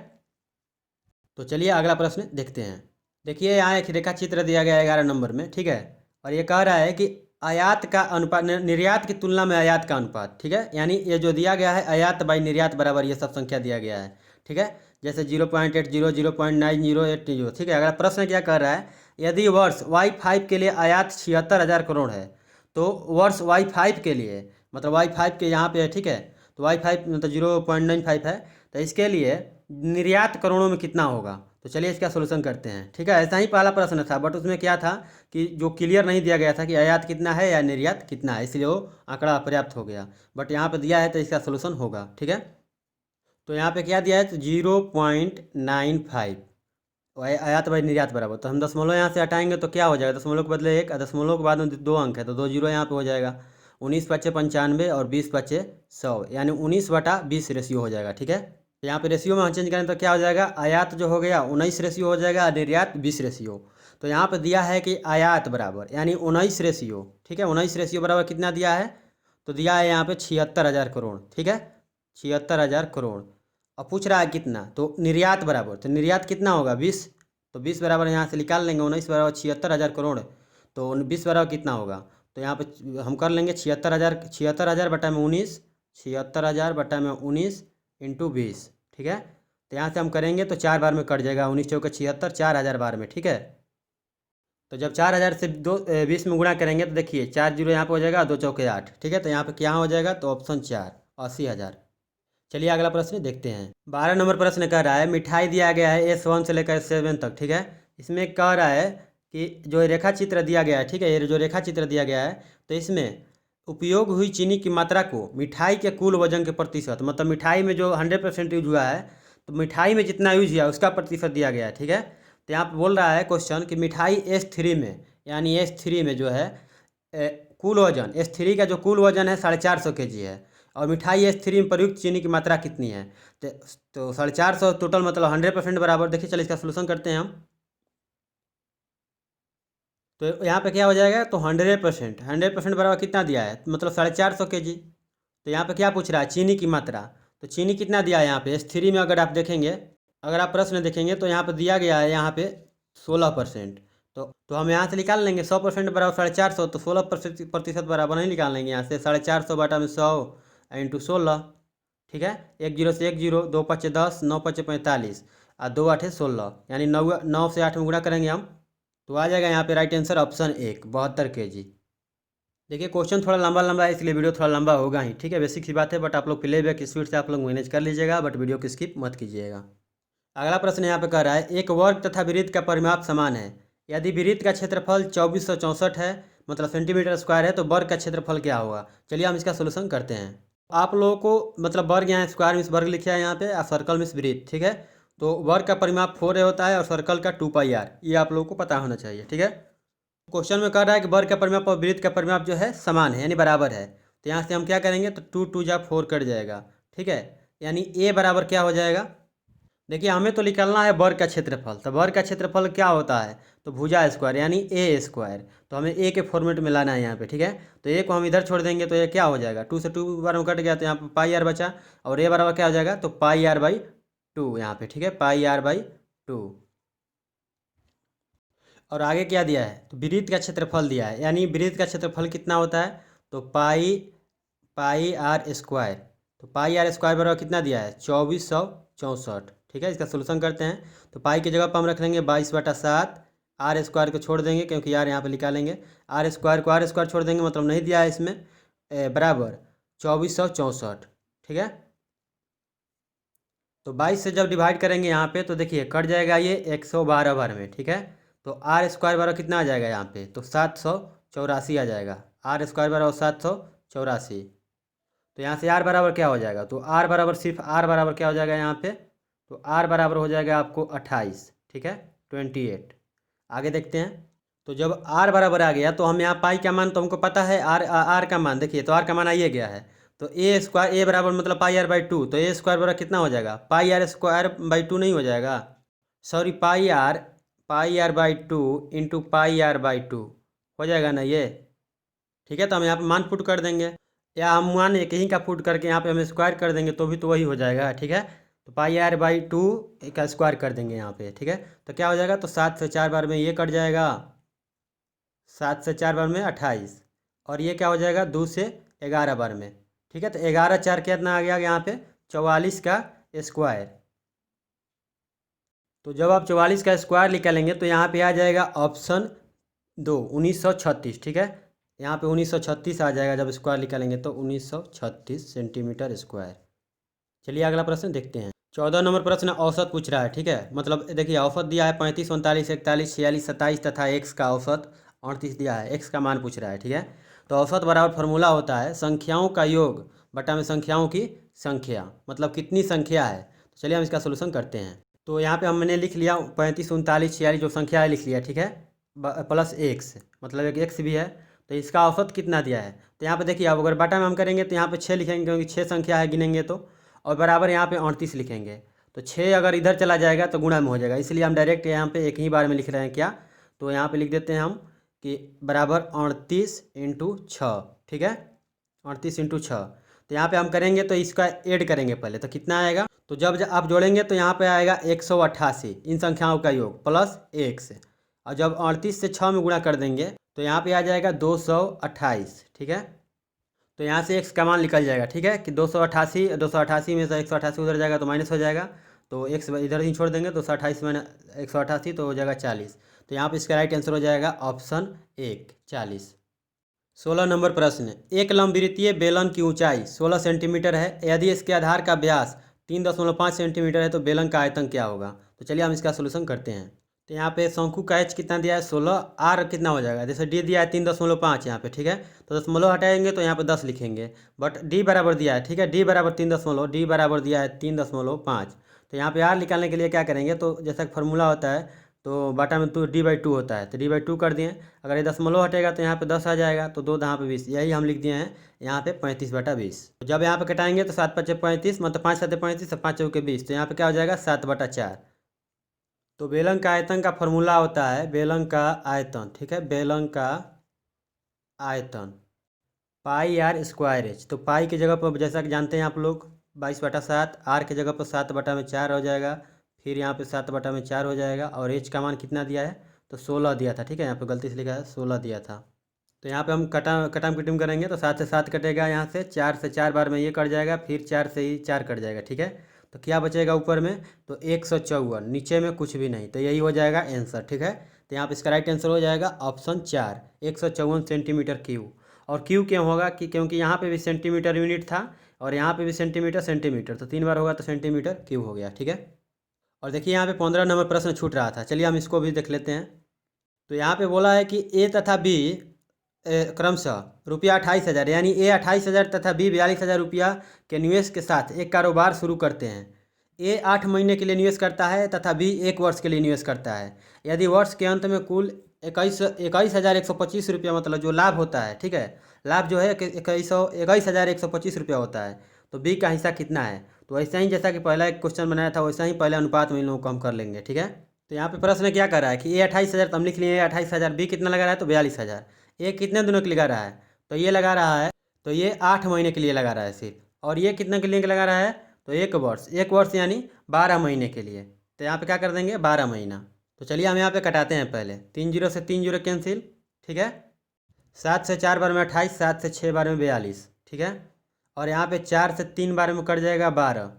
[SPEAKER 1] तो चलिए अगला प्रश्न देखते हैं। देखिए यहाँ एक रेखा चित्र दिया गया है 11 नंबर में, ठीक है, और ये कह रहा है कि आयात का अनुपात निर्यात की तुलना में आयात का अनुपात, ठीक है, यानी ये जो दिया गया है आयात बाई निर्यात बराबर ये सब संख्या दिया गया है, ठीक है, जैसे 0.80 0.9080, ठीक है। अगर प्रश्न क्या कर रहा है, यदि वर्ष Y5 के लिए आयात 76,000 करोड़ है, तो वर्ष Y5 के लिए, मतलब Y5 के यहाँ पे है, ठीक है, तो Y5 मतलब 0.95 है, तो इसके लिए निर्यात करोड़ों में कितना होगा। तो चलिए इसका सोल्यूशन करते हैं, ठीक है। ऐसा ही पहला प्रश्न था, बट उसमें क्या था कि जो क्लियर नहीं दिया गया था कि आयात कितना है या निर्यात कितना है, इसलिए वो आंकड़ा अपर्याप्त हो गया। बट यहाँ पे दिया है तो इसका सोल्यूशन होगा, ठीक है। तो यहाँ पे क्या दिया है, तो 0.95 आयात बाई निर्यात बराबर, तो हम दशमलव यहाँ से हटाएंगे तो क्या हो जाएगा, दशमलव के बदले 1, दशमलव के बाद में 2 अंक है तो 2 जीरो यहाँ पे हो जाएगा। 19 × 95 और 20 × 100 यानी 19/20 रेशियो हो जाएगा, ठीक है। तो यहाँ पे रेशियो में हम चेंज करें तो क्या हो जाएगा, आयात जो हो गया 19 रेशियो हो जाएगा, निर्यात 20 रेशियो। तो यहाँ पर दिया है कि आयात बराबर यानी 19 रेशियो, ठीक है, 19 रेशियो बराबर कितना दिया है, तो दिया है यहाँ पे 76,000 करोड़, ठीक है, 76,000 करोड़। अब पूछ रहा है कितना, तो निर्यात बराबर, तो निर्यात कितना होगा 20, तो 20 बराबर यहाँ से निकाल लेंगे, 19 बराबर 76,000 करोड़, तो 20 बराबर कितना होगा, तो यहाँ पे हम कर लेंगे 76,000 बटा में 19, 76,000 बटा में 19 इंटू 20, ठीक है। तो यहाँ से हम करेंगे तो 4 बार में कट जाएगा, 19 चौके 76, 4,000 बार में, ठीक है। तो जब 4,000 से 20 में गुणा करेंगे तो देखिए 4 जीरो यहाँ पे हो जाएगा, 2 चौके 8, ठीक है। तो यहाँ पे क्या हो जाएगा, तो ऑप्शन 4 80,000। चलिए अगला प्रश्न देखते हैं। 12 नंबर प्रश्न कह रहा है मिठाई दिया गया है S1 से लेकर S7 तक, ठीक है। इसमें कह रहा है कि जो रेखा चित्र दिया गया है, ठीक है, ये जो रेखा चित्र दिया गया है, तो इसमें उपयोग हुई चीनी की मात्रा को मिठाई के कुल वजन के प्रतिशत, मतलब मिठाई में जो 100% यूज हुआ है, तो मिठाई में जितना यूज हुआ उसका प्रतिशत दिया गया है, ठीक है। तो यहाँ पर बोल रहा है क्वेश्चन कि मिठाई S3 में, यानी S3 में जो है कुल वजन, S3 का जो कुल वजन है 450 kg है, और मिठाई S3 में प्रयुक्त चीनी की मात्रा कितनी है, तो 450 टोटल मतलब 100% बराबर। देखिए चलिए इसका सोल्यूशन करते हैं हम। तो यहाँ पे क्या हो जाएगा, तो 100% बराबर कितना दिया है, मतलब 450 kg। तो यहाँ पे क्या पूछ रहा है, चीनी की मात्रा, तो चीनी कितना दिया है यहाँ पे S3 में, अगर आप देखेंगे, अगर आप प्रश्न देखेंगे तो यहाँ पे दिया गया है यहाँ पे 16%। तो हम यहाँ से निकाल लेंगे 100% बराबर 450, तो 16% बराबर नहीं निकाल लेंगे यहाँ से, 450 बटा में 100 इंटू 16, ठीक है। 1 जीरो से 1 जीरो, 2 5 10, 9 5 45 और 2 8 16, यानी 9 से 8 में गुणा करेंगे हम, तो आ जाएगा यहाँ पे राइट आंसर ऑप्शन 1 72 kg। देखिए क्वेश्चन थोड़ा लंबा लंबा है, इसलिए वीडियो थोड़ा लंबा होगा ही, ठीक है, बेसिक सी बात है, बट आप लोग प्ले बैक स्पीड से आप लोग मैनेज कर लीजिएगा, बट वीडियो को स्किप मत कीजिएगा। अगला प्रश्न यहाँ पे कह रहा है, एक वर्ग तथा वृत्त का परिमाप समान है, यदि वृत्त का क्षेत्रफल 2464 है, मतलब सेंटीमीटर स्क्वायर है, तो वर्ग का क्षेत्रफल क्या होगा। चलिए हम इसका सोल्यूशन करते हैं। आप लोगों को मतलब वर्ग यहाँ स्क्वायर मीन्स वर्ग लिखा है यहाँ पे, और सर्कल मीन्स वृत्त, ठीक है। तो वर्ग का परिमाप 4 होता है और सर्कल का 2πr, ये आप लोगों को पता होना चाहिए, ठीक है। क्वेश्चन में कह रहा है कि वर्ग का परिमाप और वृत्त का परिमाप जो है समान है, यानी बराबर है। तो यहाँ से हम क्या करेंगे, तो 2 2 जा 4 कट जाएगा, ठीक है। यानी ए बराबर क्या हो जाएगा, देखिए हमें तो निकालना है वर्ग का क्षेत्रफल, तो वर्ग का क्षेत्रफल क्या होता है, तो भुजा स्क्वायर यानी ए स्क्वायर, तो हमें ए के फॉर्मेट में लाना है यहाँ पे, ठीक है। तो ए को हम इधर छोड़ देंगे तो ये क्या हो जाएगा, 2 से 2 बार में कट गया, तो यहाँ पे पाई आर बचा, और ए बराबर क्या हो जाएगा, तो पाई आर बाई 2 यहाँ पे, ठीक है, पाई आर बाई 2। और आगे क्या दिया है, तो वृत्त का क्षेत्रफल दिया है, यानी वृत्त का क्षेत्रफल कितना होता है, तो पाई पाई आर स्क्वायर, तो पाई आर स्क्वायर बराबर कितना दिया है, 2464, ठीक है। इसका सोल्यूशन करते हैं, तो पाई की जगह पर हम रख लेंगे 22/7, आर स्क्वायर को छोड़ देंगे क्योंकि यार यहाँ पे निकालेंगे, आर स्क्वायर को आर स्क्वायर छोड़ देंगे, मतलब नहीं दिया है इसमें, बराबर 2464, ठीक है। तो 22 से जब डिवाइड करेंगे यहाँ पे, तो देखिए कट जाएगा ये 112 बार में, ठीक है। तो आर स्क्वायर बराबर कितना आ जाएगा यहाँ पे, तो 784 आ जाएगा, आर स्क्वायर बराबर 784। तो यहाँ से आर बराबर क्या हो जाएगा, तो आर बराबर सिर्फ आर बराबर क्या हो जाएगा यहाँ पे, तो आर बराबर हो जाएगा आपको 28, ठीक है, 28। आगे देखते हैं, तो जब आर बराबर आ गया, तो हम यहाँ पाई का मान तो हमको पता है, आर आर का मान देखिए, तो आर का मान आइए गया है, तो ए स्क्वायर ए बराबर मतलब पाई आर बाई 2, तो ए स्क्वायर बराबर कितना हो जाएगा, पाई आर स्क्वायर बाई 2 नहीं हो जाएगा, sorry pi R by 2 into pi R by 2 हो जाएगा ना ये, ठीक है। तो हम यहाँ पे मान पुट कर देंगे, या हम मान एक ही का पुट करके यहाँ पे हम स्क्वायर कर देंगे तो भी तो वही हो जाएगा, ठीक है। तो पाई आर बाई 2 का स्क्वायर कर देंगे यहाँ पे, ठीक है। तो क्या हो जाएगा, तो 7 से 4 बार में ये कट जाएगा, 7 से 4 बार में 28, और ये क्या हो जाएगा 2 से 11 बार में, ठीक है। तो 11 4 कितना आ गया यहाँ पे, 44 का स्क्वायर। तो जब आप 44 का स्क्वायर निकालेंगे तो यहाँ पे आ जाएगा ऑप्शन 2 1936, ठीक है। यहाँ पे 1936 आ जाएगा, जब स्क्वायर निकालेंगे तो 1936 सेंटीमीटर स्क्वायर। चलिए अगला प्रश्न देखते हैं। 14 नंबर प्रश्न औसत पूछ रहा है, ठीक है। मतलब देखिए औसत दिया है 35 39 41 46 27 तथा एक्स का औसत 38 दिया है, एक्स का मान पूछ रहा है, ठीक है। तो औसत बराबर फार्मूला होता है संख्याओं का योग बटा में संख्याओं की संख्या, मतलब कितनी संख्या है। तो चलिए हम इसका सोल्यूशन करते हैं। तो यहाँ पे हमने लिख लिया 35 39 46 जो संख्या है लिख लिया, ठीक है, प्लस एक्स, मतलब एक एक्स भी है। तो इसका औसत कितना दिया है, तो यहाँ पे देखिए अब अगर बटा में हम करेंगे तो यहाँ पे 6 लिखेंगे क्योंकि 6 संख्या है गिनेंगे तो, और बराबर यहाँ पे 38 लिखेंगे, तो 6 अगर इधर चला जाएगा तो गुणा में हो जाएगा, इसलिए हम डायरेक्ट यहाँ पे एक ही बार में लिख रहे हैं क्या, तो यहाँ पे लिख देते हैं हम कि बराबर 38 इंटू 6, ठीक है, 38 इंटू 6। तो यहाँ पे हम करेंगे तो इसका ऐड करेंगे पहले, तो कितना आएगा, तो जब आप जोड़ेंगे तो यहाँ पे आएगा 188 इन संख्याओं का योग प्लस एक्स, और जब 38 से 6 में गुणा कर देंगे तो यहाँ पे आ जाएगा 228, ठीक है। तो यहाँ से एक्स का मान निकल जाएगा, ठीक है, कि 288 में से 188 उधर जाएगा तो माइनस हो जाएगा, तो एक्स इधर ही छोड़ देंगे, 228 में 188 तो हो जाएगा 40। तो यहाँ पे इसका राइट आंसर हो जाएगा ऑप्शन 1 40। 16 नंबर प्रश्न, एक लंबवृत्तीय बेलन की ऊंचाई 16 सेंटीमीटर है, यदि इसके आधार का व्यास 3.5 सेंटीमीटर है तो बेलन का आयतन क्या होगा। तो चलिए हम इसका सोल्यूशन करते हैं। तो यहाँ पे शंकु का एच कितना दिया है 16, आर कितना हो जाएगा, जैसे डी दिया है 3.5 यहाँ पे, ठीक है, तो दशमलव हटाएंगे तो यहाँ पे 10 लिखेंगे, बट डी बराबर दिया है, ठीक है, डी बराबर 3 डी बराबर दिया है 3.5। तो यहाँ पे आर निकालने के लिए क्या करेंगे, तो जैसा फार्मूला होता है तो बाटा में 2 डी/2 होता है, तो डी/2 कर दिए। अगर ये दशमलव हटेगा तो यहाँ पे 10 आ जाएगा, तो 2 यहाँ पे 20, यही हम लिख दिए हैं यहाँ पे 35/20। जब यहाँ पे कटाएंगे तो 7 5 35, मतलब 5 7 35 और 5 चौके 20, तो यहाँ पे क्या हो जाएगा 7/4। तो बेलन का आयतन का फॉर्मूला होता है बेलन का आयतन, ठीक है, बेलन का आयतन पाई आर स्क्वायर एच। तो पाई की जगह पर जैसा कि जानते हैं आप लोग 22/7, आर की जगह पर 7/4 हो जाएगा, फिर यहाँ पे 7/4 हो जाएगा, और एच का मान कितना दिया है, तो 16 दिया था, ठीक है, यहाँ पे गलती से लिखा है 16 दिया था। तो यहाँ पे हम कटाम किटम करेंगे तो 7 से 7 कटेगा, यहाँ से 4 से 4 बार में ये कट जाएगा, फिर 4 से ही 4 कट जाएगा, ठीक है। तो क्या बचेगा ऊपर में, तो 154, नीचे में कुछ भी नहीं, तो यही हो जाएगा आंसर, ठीक है। तो यहाँ पे इसका राइट आंसर हो जाएगा ऑप्शन 4 154 सेंटीमीटर क्यूब। और क्यू क्यों होगा कि क्योंकि यहाँ पे भी सेंटीमीटर यूनिट था और यहाँ पे भी सेंटीमीटर सेंटीमीटर, तो 3 बार होगा तो सेंटीमीटर क्यूब हो गया। ठीक है। और देखिए यहाँ पे 15 नंबर प्रश्न छूट रहा था, चलिए हम इसको भी देख लेते हैं। तो यहाँ पे बोला है कि ए तथा बी क्रमशः रुपया 28,000 यानी ए 28,000 तथा बी 42,000 रुपया के निवेश के साथ एक कारोबार शुरू करते हैं। ए 8 महीने के लिए निवेश करता है तथा बी 1 वर्ष के लिए निवेश करता है। यदि वर्ष के अंत में कुल 21,125 रुपया मतलब जो लाभ होता है, ठीक है, लाभ जो है 21,125 रुपया होता है, तो बी का हिस्सा कितना है। तो ऐसा ही जैसा कि पहला एक क्वेश्चन बनाया था वैसा ही पहले अनुपात में इन लोगों को हम कर लेंगे। ठीक है। तो यहाँ पे प्रश्न क्या कर रहा है कि ए 28,000 तो हम लिख लिए ए 28,000, बी कितना लगा रहा है तो 42,000। ये कितने दिनों के लिए लगा रहा है तो ये लगा रहा है, तो ये 8 महीने के लिए लगा रहा है सिर्फ। और ये कितने के लिए लगा रहा है तो 1 वर्ष, 1 वर्ष यानी 12 महीने के लिए। तो यहाँ पे क्या कर देंगे 12 महीना। तो चलिए हम यहाँ पे कटाते हैं पहले, 3 जीरो से 3 जीरो कैंसिल, ठीक है। 7 से 4 बार में 28, 7 से 6 बार में 42, ठीक है। और यहाँ पे 4 से 3 बार में कट जाएगा 12,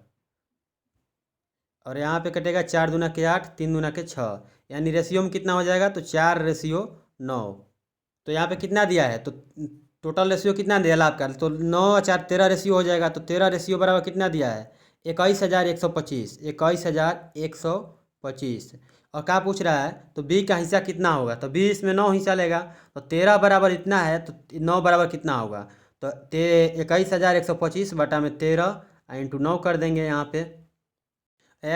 [SPEAKER 1] और यहाँ पे कटेगा 4 दूना के 8, 3 दूना के 6, यानी रेशियो में कितना हो जाएगा तो 4:9। तो यहाँ पे कितना दिया है तो टोटल रेशियो कितना दिया लाभ का, तो 9 और 4 13 रेशियो हो जाएगा। तो 13 रेशियो बराबर कितना दिया है 21,125, 21,125। और क्या पूछ रहा है तो बी का हिस्सा कितना होगा, तो बी इसमें 9 हिस्सा लेगा, तो 13 बराबर इतना है तो 9 बराबर कितना होगा, तो 21,125 बटा में 13 इंटू 9 कर देंगे यहाँ पे।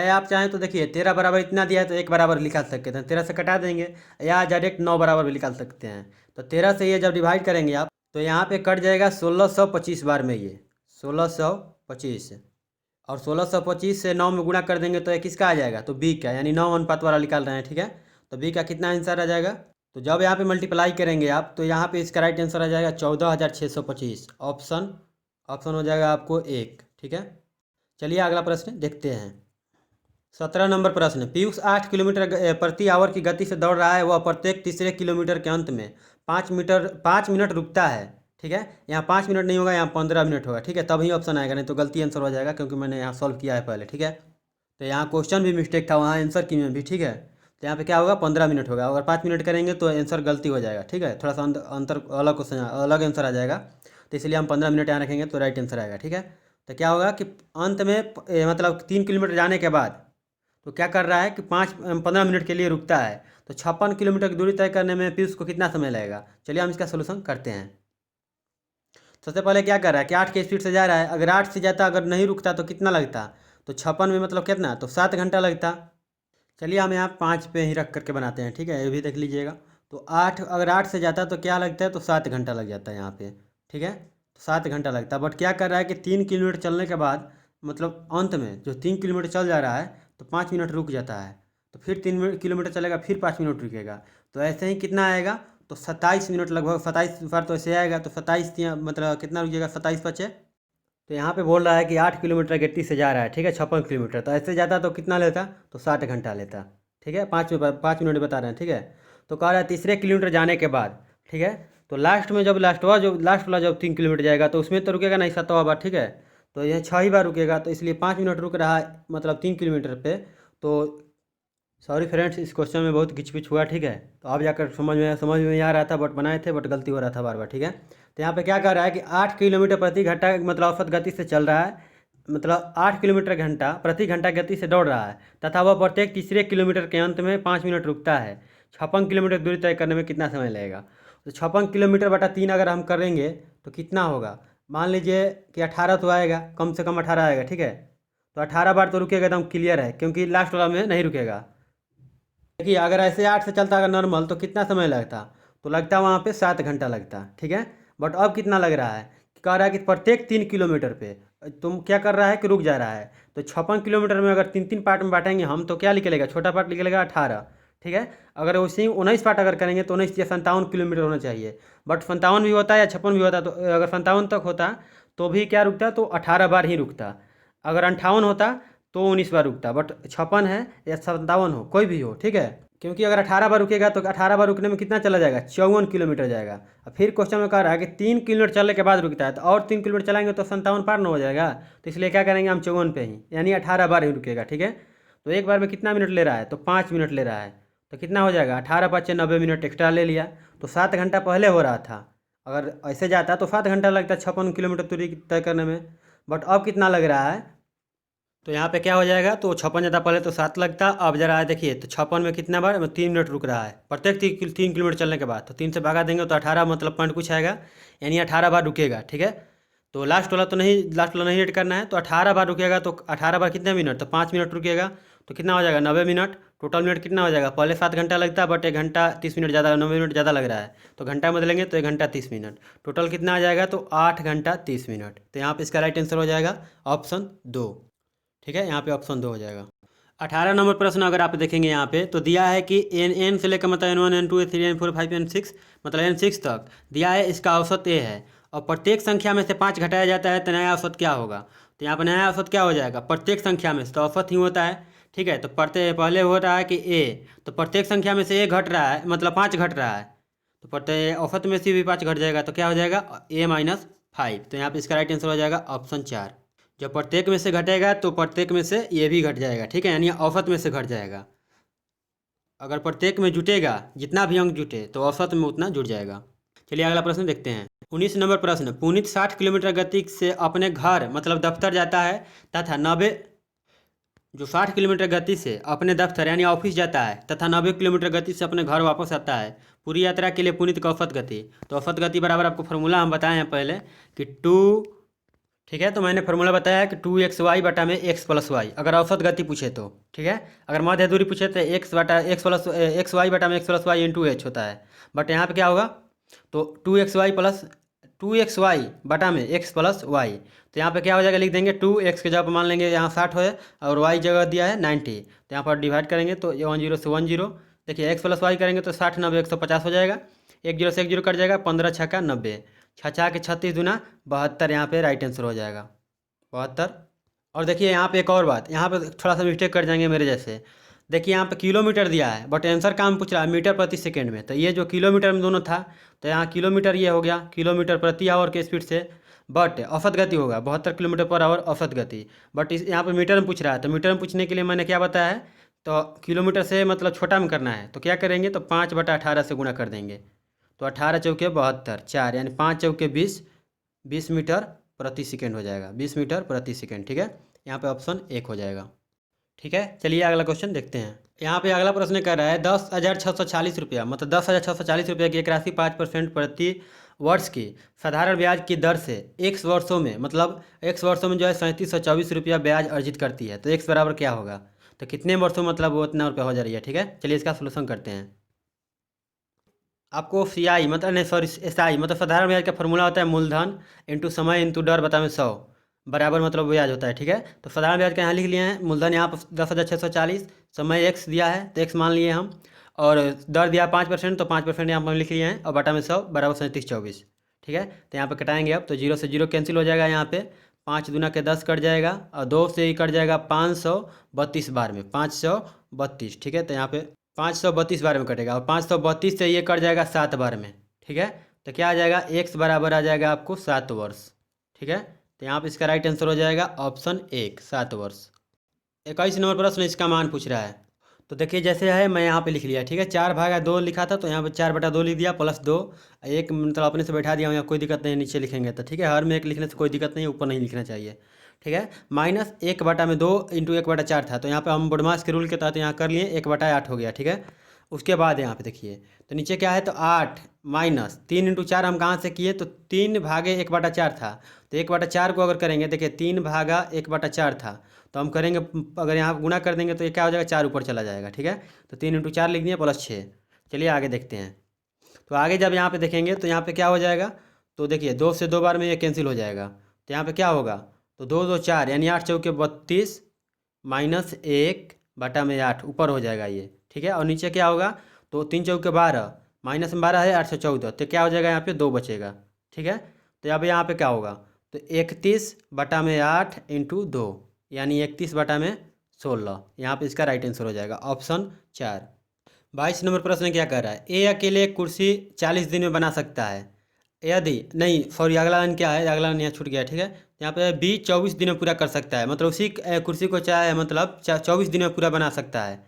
[SPEAKER 1] आप चाहें तो देखिए 13 बराबर इतना दिया है तो 1 बराबर निकाल सकते हैं, 13 से कटा देंगे, या डायरेक्ट 9 बराबर भी निकाल सकते हैं। तो 13 से ये जब डिवाइड करेंगे आप तो यहाँ पे कट जाएगा 1625 बार में, ये 1625, और 1625 से 9 में गुणा कर देंगे तो ये किसका आ जाएगा तो बी का, यानी 9 अनुपात वाला निकाल रहे हैं। ठीक है। तो बी का कितना आंसर आ जाएगा, तो जब यहाँ पे मल्टीप्लाई करेंगे आप तो यहाँ पे इसका राइट आंसर आ जाएगा 14,625। ऑप्शन हो जाएगा आपको 1। ठीक है। चलिए अगला प्रश्न देखते हैं। 17 नंबर प्रश्न, पीयूष 8 किलोमीटर प्रति आवर की गति से दौड़ रहा है। वह प्रत्येक तीसरे किलोमीटर के अंत में 5 मिनट रुकता है। ठीक है। यहाँ 5 मिनट नहीं होगा, यहाँ 15 मिनट होगा। ठीक है, तभी ऑप्शन आएगा, नहीं तो गलती आंसर हो जाएगा क्योंकि मैंने यहाँ सॉल्व किया है पहले। ठीक है। तो यहाँ क्वेश्चन भी मिस्टेक था, वहाँ आंसर की में भी। ठीक है। तो यहाँ पे क्या होगा 15 मिनट होगा, अगर 5 मिनट करेंगे तो आंसर गलती हो जाएगा। ठीक है, थोड़ा सा अंतर अलग क्वेश्चन अलग आंसर आ जाएगा, तो इसलिए हम 15 मिनट यहाँ रखेंगे तो राइट आंसर आएगा। ठीक है। तो क्या होगा कि अंत में मतलब 3 किलोमीटर जाने के बाद तो क्या कर रहा है कि 15 मिनट के लिए रुकता है। तो 56 किलोमीटर की दूरी तय करने में पीयूष को कितना समय लगेगा। चलिए हम इसका सोल्यूशन करते हैं। सबसे पहले क्या कर रहा है कि 8 की स्पीड से जा रहा है, अगर 8 से जाता अगर नहीं रुकता तो कितना लगता, तो 56 में मतलब कितना, तो 7 घंटा लगता। चलिए हम यहाँ 5 पे ही रख करके बनाते हैं। ठीक है, ये भी देख लीजिएगा। तो 8 अगर 8 से जाता तो क्या लगता है तो 7 घंटा लग जाता है यहाँ पे। ठीक है, तो 7 घंटा लगता है। बट क्या कर रहा है कि 3 किलोमीटर चलने के बाद मतलब अंत में जो 3 किलोमीटर चल जा रहा है तो 5 मिनट रुक जाता है, तो फिर 3 किलोमीटर चलेगा फिर 5 मिनट रुकेगा। तो ऐसे ही कितना आएगा तो 27 मिनट लगभग, 27 बार तो ऐसे आएगा, तो 27 मतलब कितना रुकेगा 27 बचे। तो यहाँ पे बोल रहा है कि 8 किलोमीटर गति से जा रहा है। ठीक है, 56 किलोमीटर, तो ऐसे जाता तो कितना लेता तो 60 घंटा लेता। ठीक है, 5 मिनट बता रहे हैं। ठीक है। तो कह रहा है तीसरे किलोमीटर जाने के बाद, ठीक है, तो लास्ट में जब लास्ट वाला जब 3 किलोमीटर जाएगा तो उसमें तो रुकेगा नहीं 7वां बार। ठीक है, तो यह 6 ही बार रुकेगा, तो इसलिए 5 मिनट रुक रहा है मतलब 3 किलोमीटर पे। तो सॉरी फ्रेंड्स, इस क्वेश्चन में बहुत किचपिच हुआ। ठीक है, तो अब जाकर समझ में आ रहा था, बट बनाए थे बट गलती हो रहा था बार बार। ठीक है। तो यहाँ पे क्या कर रहा है कि 8 किलोमीटर प्रति घंटा मतलब औसत गति से चल रहा है, मतलब 8 किलोमीटर घंटा प्रति घंटा गति से दौड़ रहा है तथा वह प्रत्येक तीसरे किलोमीटर के अंत में 5 मिनट रुकता है। 56 किलोमीटर दूरी तय करने में कितना समय लगेगा। तो 56 किलोमीटर बटा 3 अगर हम करेंगे तो कितना होगा, मान लीजिए कि 18 तो आएगा, कम से कम 18 आएगा। ठीक है, तो 18 बार तो रुकेगा, एकदम क्लियर है, क्योंकि लास्ट वाला में नहीं रुकेगा। देखिए अगर ऐसे 8 से चलता अगर नॉर्मल तो कितना समय लगता, तो लगता वहाँ पे 7 घंटा लगता। ठीक है, बट अब कितना लग रहा है, कह रहा है कि प्रत्येक 3 किलोमीटर पे तुम क्या कर रहा है कि रुक जा रहा है। तो 56 किलोमीटर में अगर 3 पार्ट में बांटेंगे हम तो क्या निकलेगा, छोटा पार्ट निकलेगा 18। ठीक है, अगर उसी 19 पार्ट अगर करेंगे तो 19 या 57 किलोमीटर होना चाहिए, बट 57 भी होता है या 56 भी होता है। तो अगर 57 तक होता तो भी क्या रुकता तो 18 बार ही रुकता। अगर 58 होता तो 19 बार रुकता, बट 56 है या 57 हो कोई भी हो। ठीक है, क्योंकि अगर 18 बार रुकेगा तो 18 बार रुकने में कितना चला जाएगा 54 किलोमीटर जाएगा। और फिर क्वेश्चन में कह रहा है कि 3 किलोमीटर चलने के बाद रुकता है, तो और 3 किलोमीटर चलाएंगे तो 57 पार न हो जाएगा। तो इसलिए क्या करेंगे हम 54 पे ही, यानी 18 बार ही रुकेगा। ठीक है, तो एक बार में कितना मिनट ले रहा है तो 5 मिनट ले रहा है, तो कितना हो जाएगा 18 × 5 = 90 मिनट एक्स्ट्रा ले लिया, तो 7 घंटा पहले हो रहा था अगर ऐसे जाता तो 7 घंटा लगता 56 किलोमीटर दूरी तय करने में, बट अब कितना लग रहा है। तो यहाँ पे क्या हो जाएगा, तो 56 ज़्यादा पहले तो 7 लगता, अब जरा देखिए तो 56 में कितना बार 3 मिनट रुक रहा है प्रत्येक 3 किलोमीटर चलने के बाद, तो 3 से भागा देंगे तो 18 मतलब पॉइंट कुछ आएगा, यानी 18 बार रुकेगा। ठीक है, तो लास्ट वाला नहीं ऐड करना है, तो 18 बार रुकेगा, तो 18 बार कितने मिनट, तो 5 मिनट रुकेगा, तो कितना हो जाएगा 90 मिनट। टोटल मिनट कितना हो जाएगा, पहले 7 घंटा लगता बट 1 घंटा 30 मिनट ज़्यादा, 90 मिनट ज़्यादा लग रहा है, तो घंटा बदलेंगे तो 1 घंटा 30 मिनट, टोटल कितना आ जाएगा, तो 8 घंटा 30 मिनट। तो यहाँ पे इसका राइट आंसर हो जाएगा ऑप्शन 2। ठीक है, यहाँ पे ऑप्शन 2 हो जाएगा। 18 नंबर प्रश्न अगर आप देखेंगे यहाँ पे, तो दिया है कि एन से लेकर मतलब N1 N2 N3 N4 5 N6 मतलब N6 तक दिया है, इसका औसत ए है और प्रत्येक संख्या में से 5 घटाया जाता है, तो नया औसत क्या होगा। तो यहाँ पर नया औसत क्या हो जाएगा, प्रत्येक संख्या में से, तो औसत ही होता है। ठीक है, तो पहले हो रहा है कि ए, तो प्रत्येक संख्या में से ए घट रहा है मतलब 5 घट रहा है, तो प्रत्येक औसत में से भी 5 घट जाएगा, तो क्या हो जाएगा A-5। तो यहाँ पे इसका राइट आंसर हो जाएगा ऑप्शन 4। जब प्रत्येक में से घटेगा तो प्रत्येक में से ये भी घट जाएगा। ठीक है, यानी औसत में से घट जाएगा। अगर प्रत्येक में जुटेगा जितना भी अंक जुटे तो औसत में उतना जुट जाएगा। चलिए अगला प्रश्न देखते हैं। 19 नंबर प्रश्न, पुनीत 60 किलोमीटर गति से अपने घर मतलब दफ्तर जाता है तथा 60 किलोमीटर गति से अपने दफ्तर यानी ऑफिस जाता है तथा 90 किलोमीटर गति से अपने घर वापस आता है। पूरी यात्रा के लिए पुनीत का औसत गति, तो औसत गति बराबर आपको फॉर्मूला हम बताए हैं पहले कि 2। ठीक है, तो मैंने फार्मूला बताया कि 2xy बटा में x प्लस वाई, अगर औसत गति पूछे तो। ठीक है, अगर मध्य दूरी पूछे तो x वाई बटा में x plus Y into H होता है, बट यहाँ पे क्या होगा, तो 2xy बटा में x प्लस वाई, तो यहाँ पे क्या हो जाएगा, लिख देंगे 2x के जगह मान लेंगे यहाँ 60 है और y जगह दिया है 90, तो यहाँ पर डिवाइड करेंगे तो 10 से 10। देखिए x प्लस वाई करेंगे तो 60 90 150 हो जाएगा, 1 0 से 1 0 कट जाएगा, 15 छक्का 90, 6 के 36 दूना 72, यहाँ पे राइट आंसर हो जाएगा 72। और देखिए यहाँ पे एक और बात, यहाँ पे थोड़ा सा मिस्टेक कर जाएंगे मेरे जैसे। देखिए यहाँ पे किलोमीटर दिया है बट आंसर काम पूछ रहा है मीटर प्रति सेकंड में, तो ये जो किलोमीटर में दोनों था, तो यहाँ किलोमीटर ये हो गया किलोमीटर प्रति आवर के स्पीड से, बट औसत गति होगा 72 किलोमीटर पर आवर औसत गति, बट इस यहाँ पे मीटर में पूछ रहा है, तो मीटर में पूछने के लिए मैंने क्या बताया है, तो किलोमीटर से मतलब छोटा में करना है, तो क्या करेंगे, तो 5/18 से गुणा कर देंगे, तो 18 चौके 72 4, यानी 5 चौके 20 मीटर प्रति सेकंड हो जाएगा, 20 मीटर प्रति सेकंड। ठीक है, यहाँ पे ऑप्शन 1 हो जाएगा। ठीक है, चलिए अगला क्वेश्चन देखते हैं। यहाँ पे अगला प्रश्न कर रहा है 10,640 रुपया मतलब 10,640 रुपये की एक राशि 5% प्रति वर्ष की साधारण ब्याज की दर से x वर्षों में मतलब x वर्षों में जो है 3724 रुपया ब्याज अर्जित करती है, तो x बराबर क्या होगा, तो कितने वर्षों मतलब वो इतना रुपया हो जा रही है। ठीक है, चलिए इसका सोल्यूशन करते हैं। आपको CI मतलब नहीं सॉरी SI मतलब साधारण ब्याज का फॉर्मूला होता है मूलधन इंटू समय इंटू दर बटा में 100 बराबर मतलब ब्याज होता है। ठीक है, तो साधारण ब्याज का यहाँ लिख लिए हैं, मूलधन यहाँ पर 10,640, समय x दिया है तो x मान लिए हम, और दर दिया 5%, तो 5% यहाँ पर लिख लिए हैं, और बटा में 100 बराबर 3724। ठीक है, तो यहाँ पर कटाएंगे अब, तो 0 से 0 कैंसिल हो जाएगा, यहाँ पे 5 दूना के 10 कट जाएगा, और 2 से ही कट जाएगा 532 बार में 532। ठीक है, तो यहाँ पे 532 बार में कटेगा, और 532 से ये कट जाएगा 7 बार में। ठीक है, तो क्या आ जाएगा, x बराबर आ जाएगा आपको 7 वर्ष। ठीक है, तो यहाँ पे इसका राइट आंसर हो जाएगा ऑप्शन 1 7 वर्ष। 21 नंबर प्रश्न इसका मान पूछ रहा है, तो देखिए जैसे है मैं यहाँ पे लिख लिया। ठीक है, 4/2 लिखा था तो यहाँ पे 4/2 लिख दिया, +2 1 मतलब अपने से बैठा दिया, यहाँ कोई दिक्कत नहीं, नीचे लिखेंगे तो। ठीक है, हर में 1 लिखने से कोई दिक्कत नहीं, ऊपर नहीं लिखना चाहिए। ठीक है, -1/2 इंटू 1/4 था, तो यहाँ पे हम बॉडमास के रूल के तहत यहाँ कर लिए 1/8 हो गया। ठीक है, उसके बाद यहाँ पे देखिए तो नीचे क्या है, तो 8 माइनस 3 इंटू 4 हम कहाँ से किए, तो 3/1/4 था, तो 1/4 को अगर करेंगे, देखिए 3/1/4 था, तो हम करेंगे अगर यहाँ गुणा कर देंगे तो ये क्या हो जाएगा, 4 ऊपर चला जाएगा। ठीक है, तो 3 इंटू 4 लिख दिए +6। चलिए आगे देखते हैं, तो आगे जब यहाँ पे देखेंगे तो यहाँ पे क्या हो जाएगा, तो देखिए 2 से 2 बार में ये कैंसिल हो जाएगा, तो यहाँ पे क्या होगा, तो 2 2 4 यानी 8 चौके 32 -1 बटा में 8 ऊपर हो जाएगा ये। ठीक है, और नीचे क्या होगा, तो 3 चौके 12 माइनस में 12 है 8 से 14, तो क्या हो जाएगा, यहाँ पे 2 बचेगा। ठीक है, तो अब यहाँ पे क्या होगा, तो 31 बटा में 8 इंटू 2 यानी 31 बटा में 16, यहाँ पे इसका राइट आंसर हो जाएगा ऑप्शन 4। 22 नंबर प्रश्न क्या कर रहा है, ए अकेले एक कुर्सी 40 दिन में बना सकता है, यदि नहीं सॉरी अगला लाइन क्या है, अगला लाइन यहाँ छूट गया। ठीक है, यहाँ पे बी 24 दिन में पूरा कर सकता है, मतलब उसी कुर्सी को चाहे मतलब 24 दिन में पूरा बना सकता है।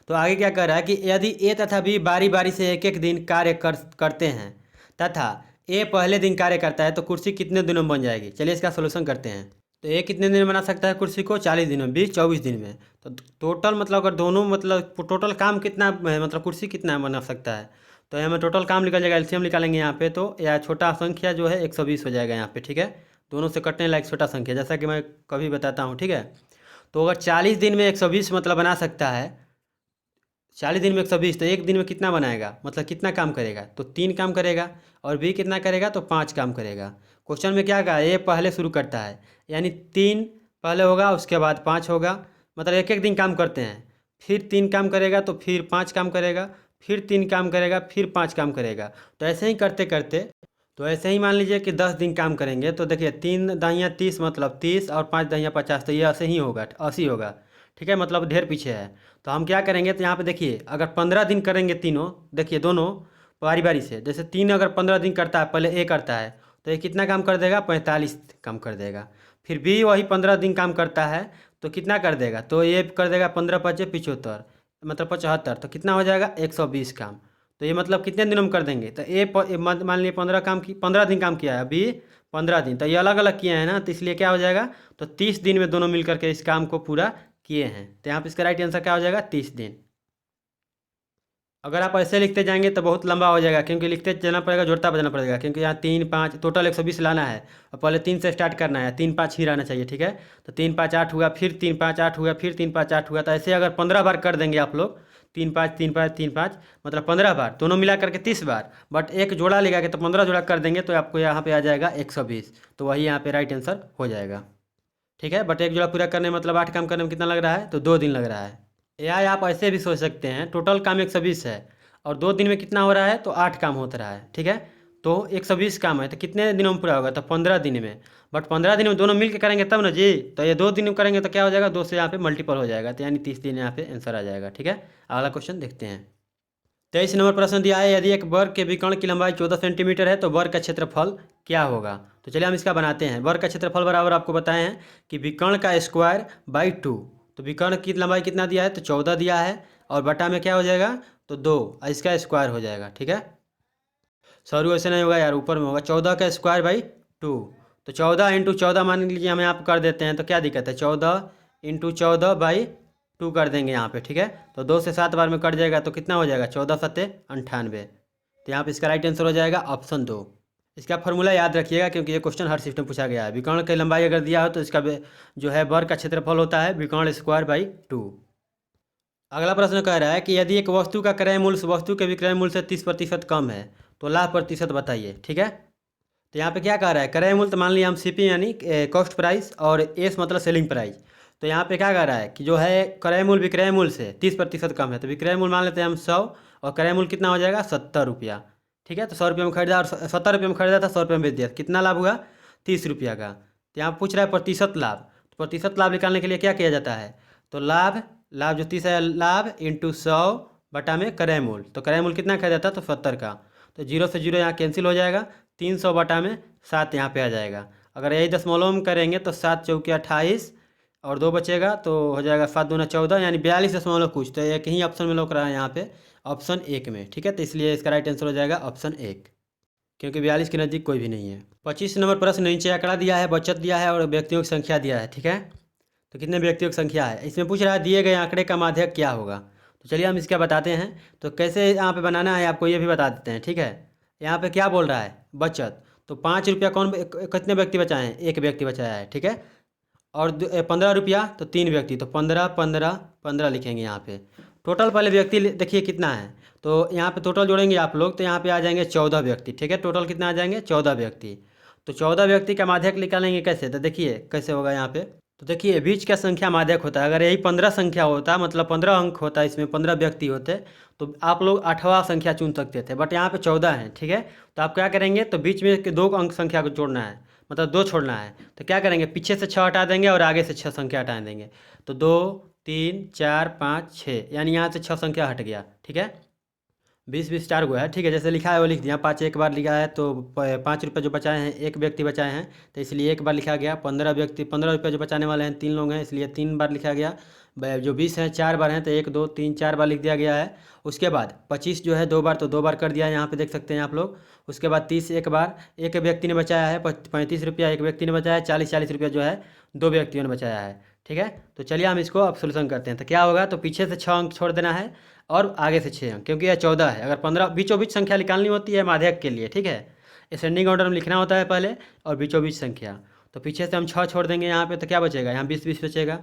[SPEAKER 1] तो आगे क्या कर रहा है कि यदि ए तथा बी बारी बारी से एक एक दिन कार्य करते हैं तथा ए पहले दिन कार्य करता है तो कुर्सी कितने दिनों में बन जाएगी। चलिए इसका सोल्यूशन करते हैं। तो ए कितने दिन में बना सकता है कुर्सी को, 40 दिन में, बी 24 दिन में। तो टोटल मतलब अगर दोनों मतलब टोटल काम कितना मतलब कुर्सी कितना बना सकता है, तो यहाँ में टोटल काम निकल जाएगा। एलसीएम निकालेंगे यहाँ पे, तो या छोटा संख्या जो है 120 हो जाएगा यहाँ पे, ठीक है। दोनों से कटने लायक छोटा संख्या, जैसा कि मैं कभी बताता हूँ, ठीक है। तो अगर 40 दिन में 120 मतलब बना सकता है, 40 दिन में 120, तो एक दिन में कितना बनाएगा, मतलब कितना काम करेगा, तो 3 काम करेगा। और बी कितना करेगा, तो 5 काम करेगा। क्वेश्चन में क्या कहा, ए पहले शुरू करता है, यानी 3 पहले होगा, उसके बाद 5 होगा। मतलब एक एक दिन काम करते हैं, फिर 3 काम करेगा, तो फिर 5 काम करेगा, फिर 3 काम करेगा, फिर 5 काम करेगा। तो ऐसे ही करते करते, तो ऐसे ही मान लीजिए कि 10 दिन काम करेंगे, तो देखिए 3 दहिया 30 मतलब 30, और 5 दहिया 50, तो ये ऐसे ही होगा, 80 होगा, ठीक है। मतलब ढेर पीछे है। तो हम क्या करेंगे, तो यहाँ पे देखिए अगर 15 दिन करेंगे तीनों, देखिए दोनों बारी बारी से, जैसे 3 अगर 15 दिन करता है, पहले ए करता है, तो ये कितना काम कर देगा, 45 काम कर देगा। फिर बी वही 15 दिन काम करता है, तो कितना कर देगा, तो ये कर देगा 15 पचे 75, मतलब 75, तो कितना हो जाएगा, 120 काम। तो ये मतलब कितने दिनों में कर देंगे, तो मान लीजिए 15 दिन काम किया है, अभी 15 दिन, तो ये अलग अलग किए हैं ना, तो इसलिए क्या हो जाएगा, तो 30 दिन में दोनों मिल करके इस काम को पूरा किए हैं। तो यहाँ पे इसका राइट आंसर क्या हो जाएगा, 30 दिन। अगर आप ऐसे लिखते जाएंगे तो बहुत लंबा हो जाएगा, क्योंकि लिखते जाना पड़ेगा, जोड़ता बजाना पड़ेगा, क्योंकि यहाँ 3 5 टोटल 120 लाना है, और पहले 3 से स्टार्ट करना है, 3 5 ही रहना चाहिए, ठीक है। तो 3 5 8 हुआ, फिर 3 5 8 हुआ, फिर 3 5 8 हुआ। तो ऐसे अगर 15 बार कर देंगे आप लोग, 3 5 3 5 3 5, मतलब 15 बार, दोनों मिला करके 30 बार, बट एक जोड़ा लेगा के तो 15 जोड़ा कर देंगे, तो आपको यहाँ पे आ जाएगा 120। तो वही यहाँ पे राइट आंसर हो जाएगा, ठीक है। बट एक जोड़ा पूरा करने में मतलब 8 काम करने में कितना लग रहा है, तो 2 दिन लग रहा है। या आप ऐसे भी सोच सकते हैं, टोटल काम 120 है, और 2 दिन में कितना हो रहा है, तो 8 काम होता रहा है, ठीक है। तो 120 काम है, तो कितने दिनों में पूरा होगा, तो 15 दिन में। बट 15 दिन में दोनों मिल के करेंगे तब ना जी, तो ये 2 दिन में करेंगे तो क्या हो जाएगा, 2 से यहाँ पे मल्टीपल हो जाएगा, तो यानी 30 दिन यहाँ पे आंसर आ जाएगा, ठीक है। अगला क्वेश्चन देखते हैं। 23 नंबर प्रश्न दिया है, यदि एक वर्ग के विकर्ण की लंबाई 14 सेंटीमीटर है तो वर्ग का क्षेत्रफल क्या होगा। तो चलिए हम इसका बनाते हैं। वर्ग का क्षेत्रफल बराबर आपको बताए हैं कि विकर्ण का स्क्वायर बाई 2। तो विकर्ण की लंबाई कितना दिया है, तो 14 दिया है, और बटा में क्या हो जाएगा, तो 2, इसका स्क्वायर हो जाएगा, ठीक है। सॉरी वैसे नहीं होगा यार, ऊपर में होगा 14 का स्क्वायर बाई 2। तो 14 इंटू 14 मान लीजिए हम यहाँ पर कर देते हैं, तो क्या दिक्कत है, 14 इंटू 14 बाई 2 कर देंगे यहाँ पे, ठीक है। तो 2 से 7 बार में कट जाएगा, तो कितना हो जाएगा, 14 सत्ते 98। तो यहाँ पे इसका राइट आंसर हो जाएगा ऑप्शन 2। इसका फॉर्मूला याद रखिएगा, क्योंकि ये क्वेश्चन हर शिफ्ट में पूछा गया है। विकर्ण की लंबाई अगर दिया हो तो इसका जो है वर्ग का क्षेत्रफल होता है विकर्ण स्क्वायर बाई 2। अगला प्रश्न कह रहा है कि यदि एक वस्तु का क्रय मूल्य वस्तु के विक्रय मूल्य से 30% कम है तो लाभ प्रतिशत बताइए, ठीक है। तो यहाँ पे क्या कह रहा है, क्रय मूल्य, तो मान लिया हम सीपी यानी कॉस्ट प्राइस, और एस मतलब सेलिंग प्राइस। तो यहाँ पे क्या कह रहा है कि जो है क्रय मूल्य विक्रय मूल्य से 30% कम है, तो विक्रय मूल्य मान लेते हैं हम 100, और क्रय मूल्य कितना हो जाएगा, 70 रुपया, ठीक है। तो 100 रुपये में खरीदा, और 70 रुपये में खरीदा था, 100 रुपये में बेच दिया, कितना लाभ हुआ, 30 रुपया का। तो यहाँ पूछ रहा है प्रतिशत लाभ। तो प्रतिशत लाभ निकालने के लिए क्या किया जाता है, तो लाभ लाभ जो 30 है, लाभ इंटू 100 बटा में क्रय मूल्य। तो क्रय मूल्य कितना खरीदा था, तो 70 का। तो 0 से 0 यहाँ कैंसिल हो जाएगा, 300 बटा में 7 यहाँ पे आ जाएगा। अगर यही दशमलव में करेंगे तो 7 चौके 28, और 2 बचेगा, तो हो जाएगा 7 दूना 14, यानी 42 दशमलव कुछ। तो एक ही ऑप्शन में लौक रहा है यहाँ पे, ऑप्शन 1 में, ठीक है। तो इसलिए इसका राइट आंसर हो जाएगा ऑप्शन 1, क्योंकि 42 के नज़दीक कोई भी नहीं है। 25 नंबर प्रश्न, नीचे आंकड़ा दिया है, बचत दिया है, और व्यक्तियों की संख्या दिया है, ठीक है। तो कितने व्यक्तियों की संख्या है, इसमें पूछ रहा है दिए गए आंकड़े का माध्यक क्या होगा। तो चलिए हम इसका बताते हैं। तो कैसे यहाँ पे बनाना है आपको ये भी बता देते हैं, ठीक है। यहाँ पे क्या बोल रहा है, बचत, तो 5 रुपया कितने व्यक्ति बचाए हैं, 1 व्यक्ति बचाया है, ठीक है। और 15 रुपया, तो 3 व्यक्ति, तो 15 15 15 लिखेंगे यहाँ पे। टोटल पहले व्यक्ति देखिए कितना है, तो यहाँ पे टोटल जोड़ेंगे आप लोग, तो यहाँ पे आ जाएंगे 14 व्यक्ति, ठीक है। टोटल कितना आ जाएंगे, 14 व्यक्ति। तो 14 व्यक्ति का माध्यक निकालेंगे कैसे, तो देखिए कैसे होगा यहाँ पे। तो देखिए बीच का संख्या माध्यक होता है, अगर यही 15 संख्या होता, मतलब 15 अंक होता, इसमें 15 व्यक्ति होते, तो आप लोग 8वां संख्या चुन सकते थे, बट यहाँ पे 14 है, ठीक है। तो आप क्या करेंगे, तो बीच में के 2 अंक संख्या को जोड़ना है, मतलब 2 छोड़ना है। तो क्या करेंगे, पीछे से 6 हटा देंगे, और आगे से 6 संख्या हटा देंगे। तो 2 3 4 5 6, यानी यहाँ से 6 संख्या हट गया, ठीक है। 20-20 4 गो है, ठीक है। जैसे लिखा है वो लिख दिया, 5 एक बार लिखा है तो 5 रुपये जो बचाए हैं, एक व्यक्ति बचाए हैं तो इसलिए एक बार लिखा गया। 15 रुपये जो बचाने वाले हैं 3 लोग हैं इसलिए 3 बार लिखा गया। जो 20 हैं 4 बार हैं तो 1 2 3 4 बार लिख दिया गया है। उसके बाद 25 जो है 2 बार, तो 2 बार कर दिया है, यहाँ पे देख सकते हैं आप लोग। उसके बाद 30 एक बार, एक व्यक्ति ने बचाया है। 35 रुपया एक व्यक्ति ने बचाया है। 40 रुपया जो है 2 व्यक्तियों ने बचाया है, ठीक है। तो चलिए हम इसको अब सोल्यूशन करते हैं। तो क्या होगा, तो पीछे से 6 अंक छोड़ देना है और आगे से 6 अंक, क्योंकि यह 14 है। अगर 15 बीचों बीच संख्या निकालनी होती है माध्यक के लिए, ठीक है। असेंडिंग ऑर्डर में लिखना होता है पहले और बीचों बीच संख्या। तो पीछे से हम 6 छोड़ देंगे यहाँ पे, तो क्या बचेगा, यहाँ 20-20 बचेगा।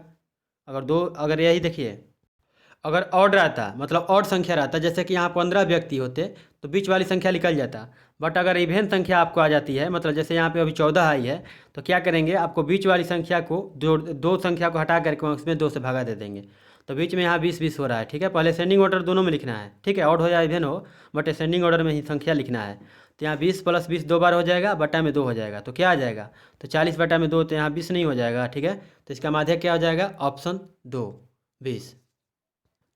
[SPEAKER 1] अगर यही देखिए, अगर ऑड रहता मतलब ऑड संख्या रहता, जैसे कि यहाँ 15 व्यक्ति होते तो बीच वाली संख्या निकल जाता। बट अगर इवेन संख्या आपको आ जाती है, मतलब जैसे यहाँ पे अभी 14 आई है, तो क्या करेंगे, आपको बीच वाली संख्या को दो संख्या को हटा करके उसमें 2 से भगा दे देंगे। तो बीच में यहाँ 20-20 हो रहा है, ठीक है। पहले असेंडिंग ऑर्डर दोनों में लिखना है, ठीक है, ऑड हो या इवेन हो, बट असेंडिंग ऑर्डर में ही संख्या लिखना है। तो यहाँ 20 + 20 2 बार हो जाएगा, बटा में 2 हो जाएगा, तो क्या आ जाएगा, तो 40 बटा में 2, तो यहाँ 20 नहीं हो जाएगा, ठीक है। तो इसका माध्यक क्या हो जाएगा, ऑप्शन 2 20।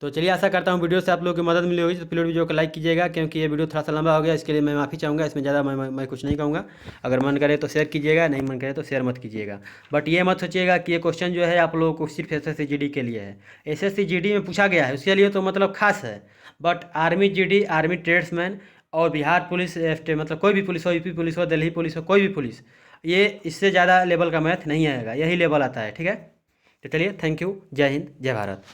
[SPEAKER 1] तो चलिए आशा करता हूँ वीडियो से आप लोगों की मदद मिली होगी। तो प्लीज़ वीडियो को लाइक कीजिएगा, क्योंकि ये वीडियो थोड़ा सा लंबा हो गया, इसके लिए मैं माफ़ी चाहूँगा। इसमें ज़्यादा मैं कुछ नहीं कहूँगा। अगर मन करे तो शेयर कीजिएगा, नहीं मन करे तो शेयर मत कीजिएगा। बट ये मत सोचिएगा कि ये क्वेश्चन जो है आप लोगों को सिर्फ SSC GD के लिए है। SSC GD में पूछा गया है उसके लिए तो मतलब खास है, but army GD, army tradesman और बिहार पुलिस, मतलब कोई भी पुलिस हो, UP पुलिस हो, दिल्ली पुलिस हो, कोई भी पुलिस, ये इससे ज़्यादा लेवल का मैथ नहीं आएगा, यही लेवल आता है, ठीक है। तो चलिए, थैंक यू, जय हिंद, जय भारत।